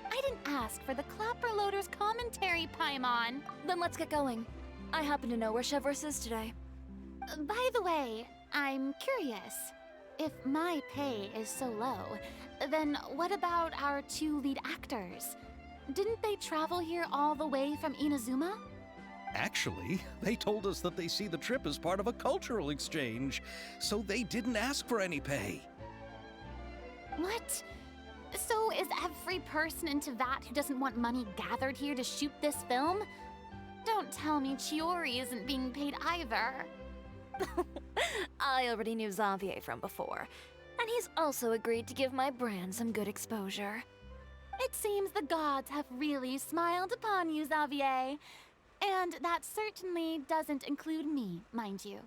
I didn't ask for the Clapper Loader's commentary, Paimon. Then let's get going. I happen to know where Chevrolet is today. By the way, I'm curious. If my pay is so low, then what about our two lead actors? Didn't they travel here all the way from Inazuma? Actually, they told us that they see the trip as part of a cultural exchange, so they didn't ask for any pay. What? So is every person in Teyvat who doesn't want money gathered here to shoot this film? Don't tell me Chiori isn't being paid either. I already knew Xavier from before, and he's also agreed to give my brand some good exposure. It seems the gods have really smiled upon you, Xavier. And that certainly doesn't include me, mind you.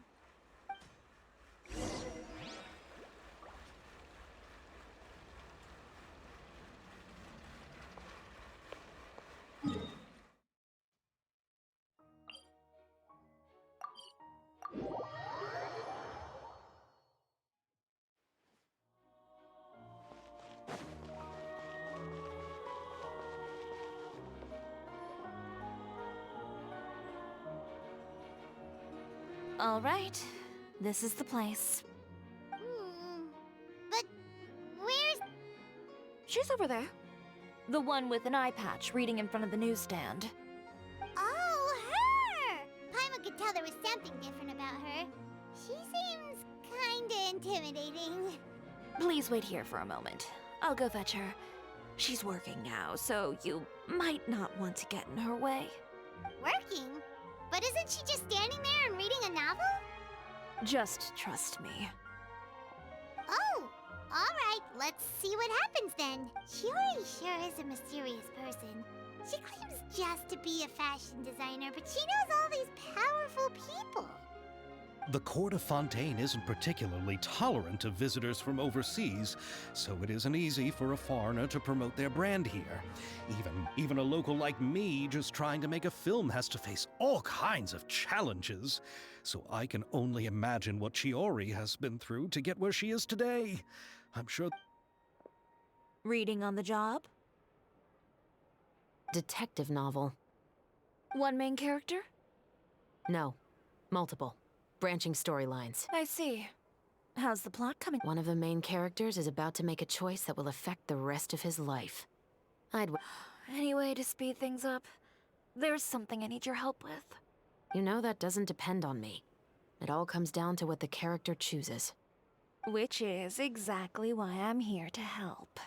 All right, this is the place. But where's... She's over there. The one with an eye patch reading in front of the newsstand. Oh, her! Paimon could tell there was something different about her. She seems kinda intimidating. Please wait here for a moment. I'll go fetch her. She's working now, so you might not want to get in her way. Working? But isn't she just standing there and reading a novel? Just trust me. Oh, alright, let's see what happens then. Chiori sure is a mysterious person. She claims just to be a fashion designer, but she knows all these powerful people. The court of Fontaine isn't particularly tolerant of visitors from overseas, so it isn't easy for a foreigner to promote their brand here. Even a local like me just trying to make a film has to face all kinds of challenges. So I can only imagine what Chiori has been through to get where she is today. I'm sure... Reading on the job? Detective novel. One main character? No, multiple. Branching storylines. I see. How's the plot coming? One of the main characters is about to make a choice that will affect the rest of his life. Any way to speed things up? There's something I need your help with. You know that doesn't depend on me. It all comes down to what the character chooses. Which is exactly why I'm here to help.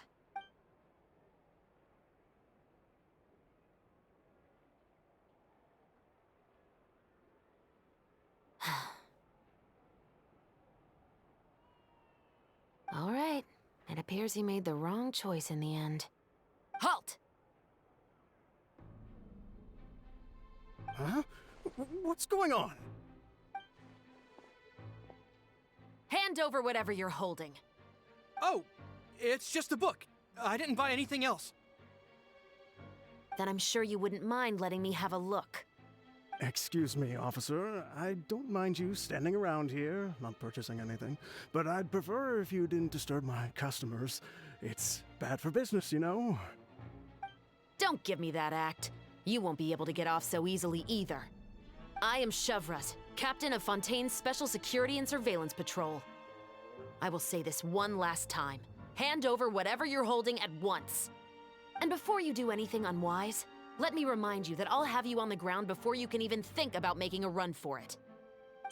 All right. It appears he made the wrong choice in the end. Halt! Huh? What's going on? Hand over whatever you're holding. Oh, it's just a book. I didn't buy anything else. Then I'm sure you wouldn't mind letting me have a look. Excuse me, officer. I don't mind you standing around here, not purchasing anything, but I'd prefer if you didn't disturb my customers. It's bad for business, you know? Don't give me that act. You won't be able to get off so easily either. I am Chevraz, captain of Fontaine's Special Security and Surveillance Patrol. I will say this one last time. Hand over whatever you're holding at once. And before you do anything unwise, let me remind you that I'll have you on the ground before you can even think about making a run for it.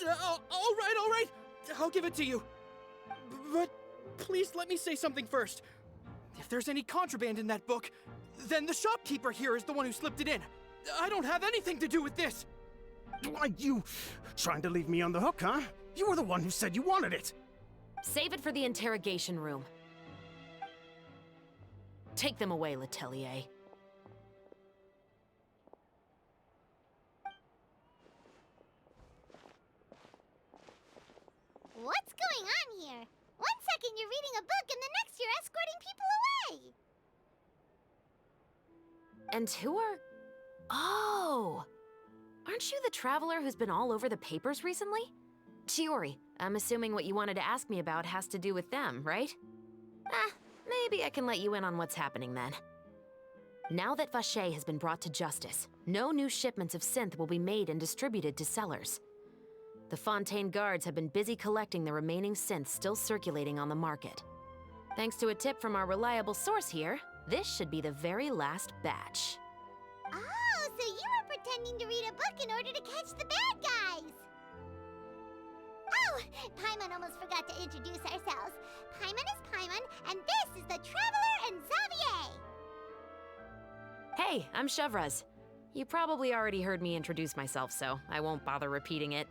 All right. I'll give it to you. But please let me say something first. If there's any contraband in that book, then the shopkeeper here is the one who slipped it in. I don't have anything to do with this. Why, you trying to leave me on the hook, huh? You were the one who said you wanted it. Save it for the interrogation room. Take them away, Letelier. What's going on here? One second you're reading a book and the next you're escorting people away! And who are... Oh! Aren't you the traveler who's been all over the papers recently? Chiori, I'm assuming what you wanted to ask me about has to do with them, right? Maybe I can let you in on what's happening then. Now that Vacher has been brought to justice, no new shipments of synth will be made and distributed to sellers. The Fontaine guards have been busy collecting the remaining synths still circulating on the market. Thanks to a tip from our reliable source here, this should be the very last batch. Oh, so you were pretending to read a book in order to catch the bad guys! Oh, Paimon almost forgot to introduce ourselves. Paimon is Paimon, and this is the Traveler and Xavier! Hey, I'm Chevraz. You probably already heard me introduce myself, so I won't bother repeating it.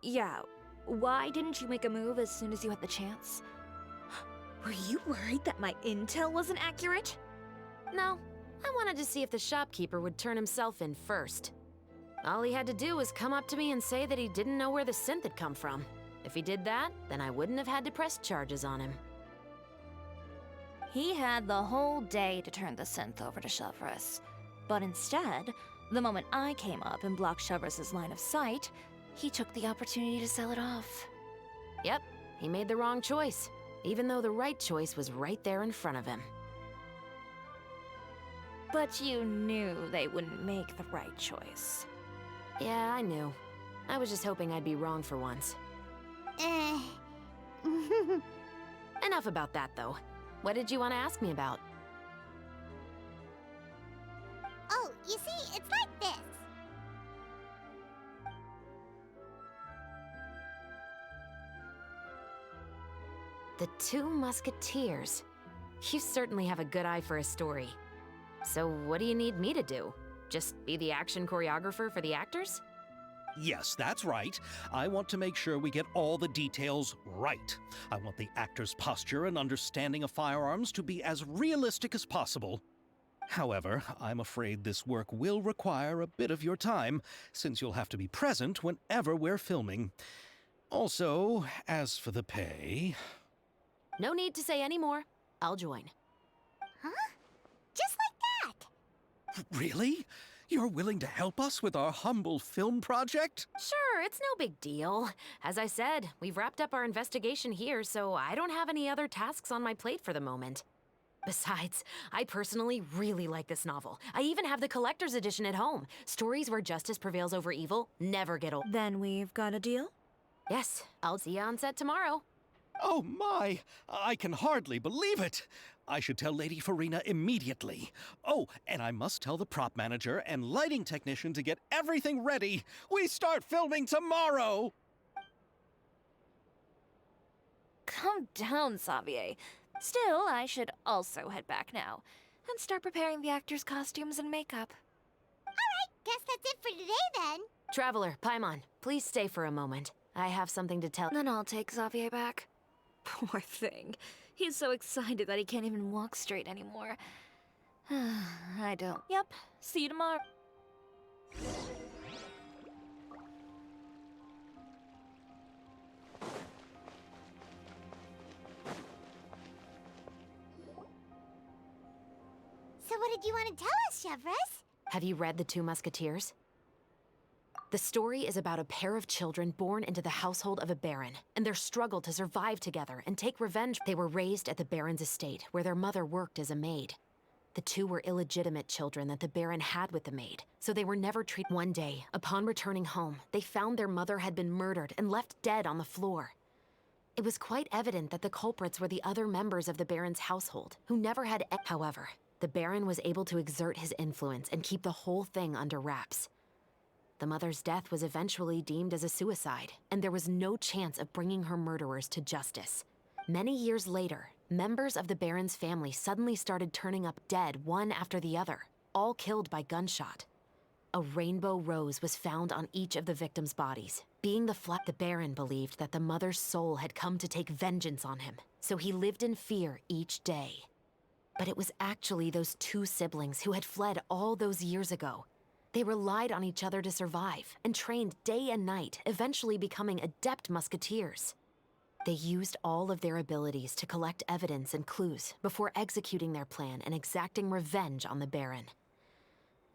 Yeah, why didn't you make a move as soon as you had the chance? Were you worried that my intel wasn't accurate? No, I wanted to see if the shopkeeper would turn himself in first. All he had to do was come up to me and say that he didn't know where the synth had come from. If he did that, then I wouldn't have had to press charges on him. He had the whole day to turn the synth over to Chevraz. But instead, the moment I came up and blocked Chevraz's line of sight, he took the opportunity to sell it off. Yep, he made the wrong choice, even though the right choice was right there in front of him. But you knew they wouldn't make the right choice. Yeah, I knew. I was just hoping I'd be wrong for once. Enough about that, though. What did you want to ask me about? Oh, you see, it's like this. The Two Musketeers. You certainly have a good eye for a story. So what do you need me to do? Just be the action choreographer for the actors? Yes, that's right. I want to make sure we get all the details right. I want the actor's posture and understanding of firearms to be as realistic as possible. However, I'm afraid this work will require a bit of your time, since you'll have to be present whenever we're filming. Also, as for the pay... No need to say any more. I'll join. Huh? Just like that? Really? You're willing to help us with our humble film project? Sure, it's no big deal. As I said, we've wrapped up our investigation here, so I don't have any other tasks on my plate for the moment. Besides, I personally really like this novel. I even have the collector's edition at home. Stories where justice prevails over evil never get old. Then we've got a deal? Yes, I'll see you on set tomorrow. Oh my! I can hardly believe it! I should tell Lady Farina immediately. Oh, and I must tell the prop manager and lighting technician to get everything ready. We start filming tomorrow! Calm down, Xavier. Still, I should also head back now and start preparing the actors' costumes and makeup. Alright, guess that's it for today then. Traveler, Paimon, please stay for a moment. I have something to tell. Then I'll take Xavier back. Poor thing. He's so excited that he can't even walk straight anymore. I don't. Yep, see you tomorrow. What did you want to tell us, Chevres? Have you read The Two Musketeers? The story is about a pair of children born into the household of a baron, and their struggle to survive together and take revenge. They were raised at the baron's estate, where their mother worked as a maid. The two were illegitimate children that the baron had with the maid, so they were never treated. One day, upon returning home, they found their mother had been murdered and left dead on the floor. It was quite evident that the culprits were the other members of the baron's household, who never had. However, the baron was able to exert his influence and keep the whole thing under wraps. The mother's death was eventually deemed as a suicide, and there was no chance of bringing her murderers to justice. Many years later, members of the Baron's family suddenly started turning up dead one after the other, all killed by gunshot. A rainbow rose was found on each of the victims' bodies. Being the Baron believed that the mother's soul had come to take vengeance on him, so he lived in fear each day. But it was actually those two siblings who had fled all those years ago. They relied on each other to survive and trained day and night, eventually becoming adept musketeers. They used all of their abilities to collect evidence and clues before executing their plan and exacting revenge on the Baron.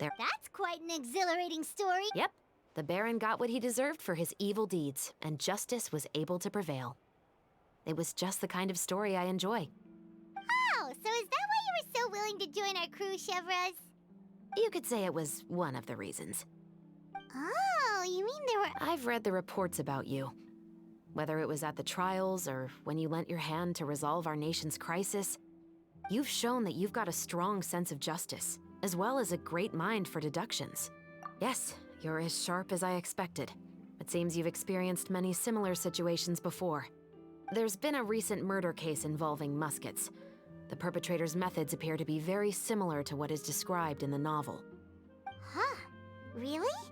That's quite an exhilarating story. Yep, the Baron got what he deserved for his evil deeds, and justice was able to prevail. It was just the kind of story I enjoy. Oh, so is that why you were so willing to join our crew, Chevres? You could say it was one of the reasons. Oh, you mean there were... I've read the reports about you. Whether it was at the trials or when you lent your hand to resolve our nation's crisis, you've shown that you've got a strong sense of justice, as well as a great mind for deductions. Yes, you're as sharp as I expected. It seems you've experienced many similar situations before. There's been a recent murder case involving muskets. The perpetrator's methods appear to be very similar to what is described in the novel. Huh. Really?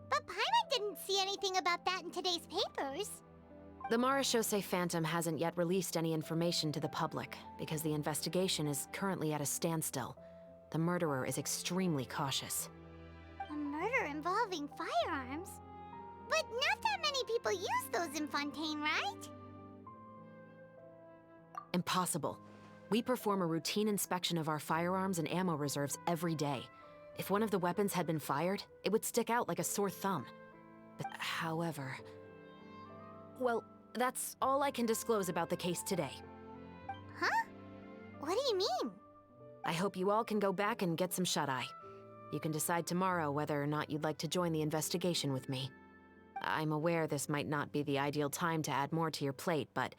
But Paimon didn't see anything about that in today's papers. The Marechaussee Phantom hasn't yet released any information to the public because the investigation is currently at a standstill. The murderer is extremely cautious. A murder involving firearms? But not that many people use those in Fontaine, right? Impossible. We perform a routine inspection of our firearms and ammo reserves every day. If one of the weapons had been fired, it would stick out like a sore thumb. But however... Well, that's all I can disclose about the case today. Huh? What do you mean? I hope you all can go back and get some shut-eye. You can decide tomorrow whether or not you'd like to join the investigation with me. I'm aware this might not be the ideal time to add more to your plate, but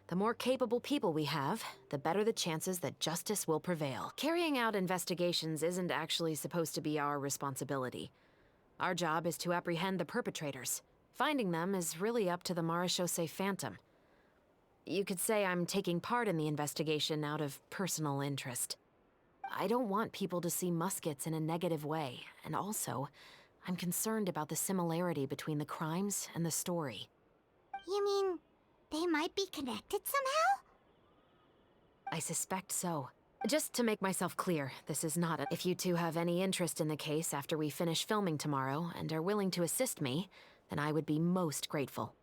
the more capable people we have, the better the chances that justice will prevail. Carrying out investigations isn't actually supposed to be our responsibility. Our job is to apprehend the perpetrators. Finding them is really up to the Marechaussee Phantom. You could say I'm taking part in the investigation out of personal interest. I don't want people to see muskets in a negative way, and also, I'm concerned about the similarity between the crimes and the story. You mean, they might be connected somehow? I suspect so. Just to make myself clear, this is not a... If you two have any interest in the case after we finish filming tomorrow and are willing to assist me, then I would be most grateful.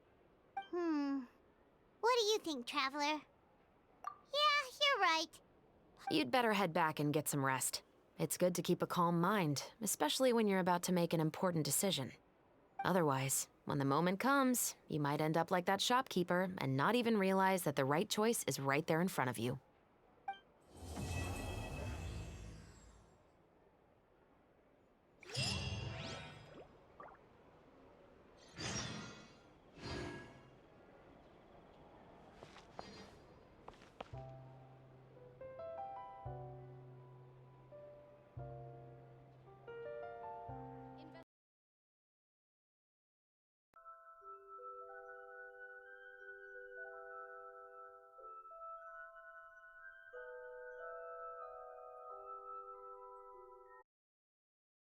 What do you think, Traveler? Yeah, you're right. You'd better head back and get some rest. It's good to keep a calm mind, especially when you're about to make an important decision. Otherwise, when the moment comes, you might end up like that shopkeeper and not even realize that the right choice is right there in front of you.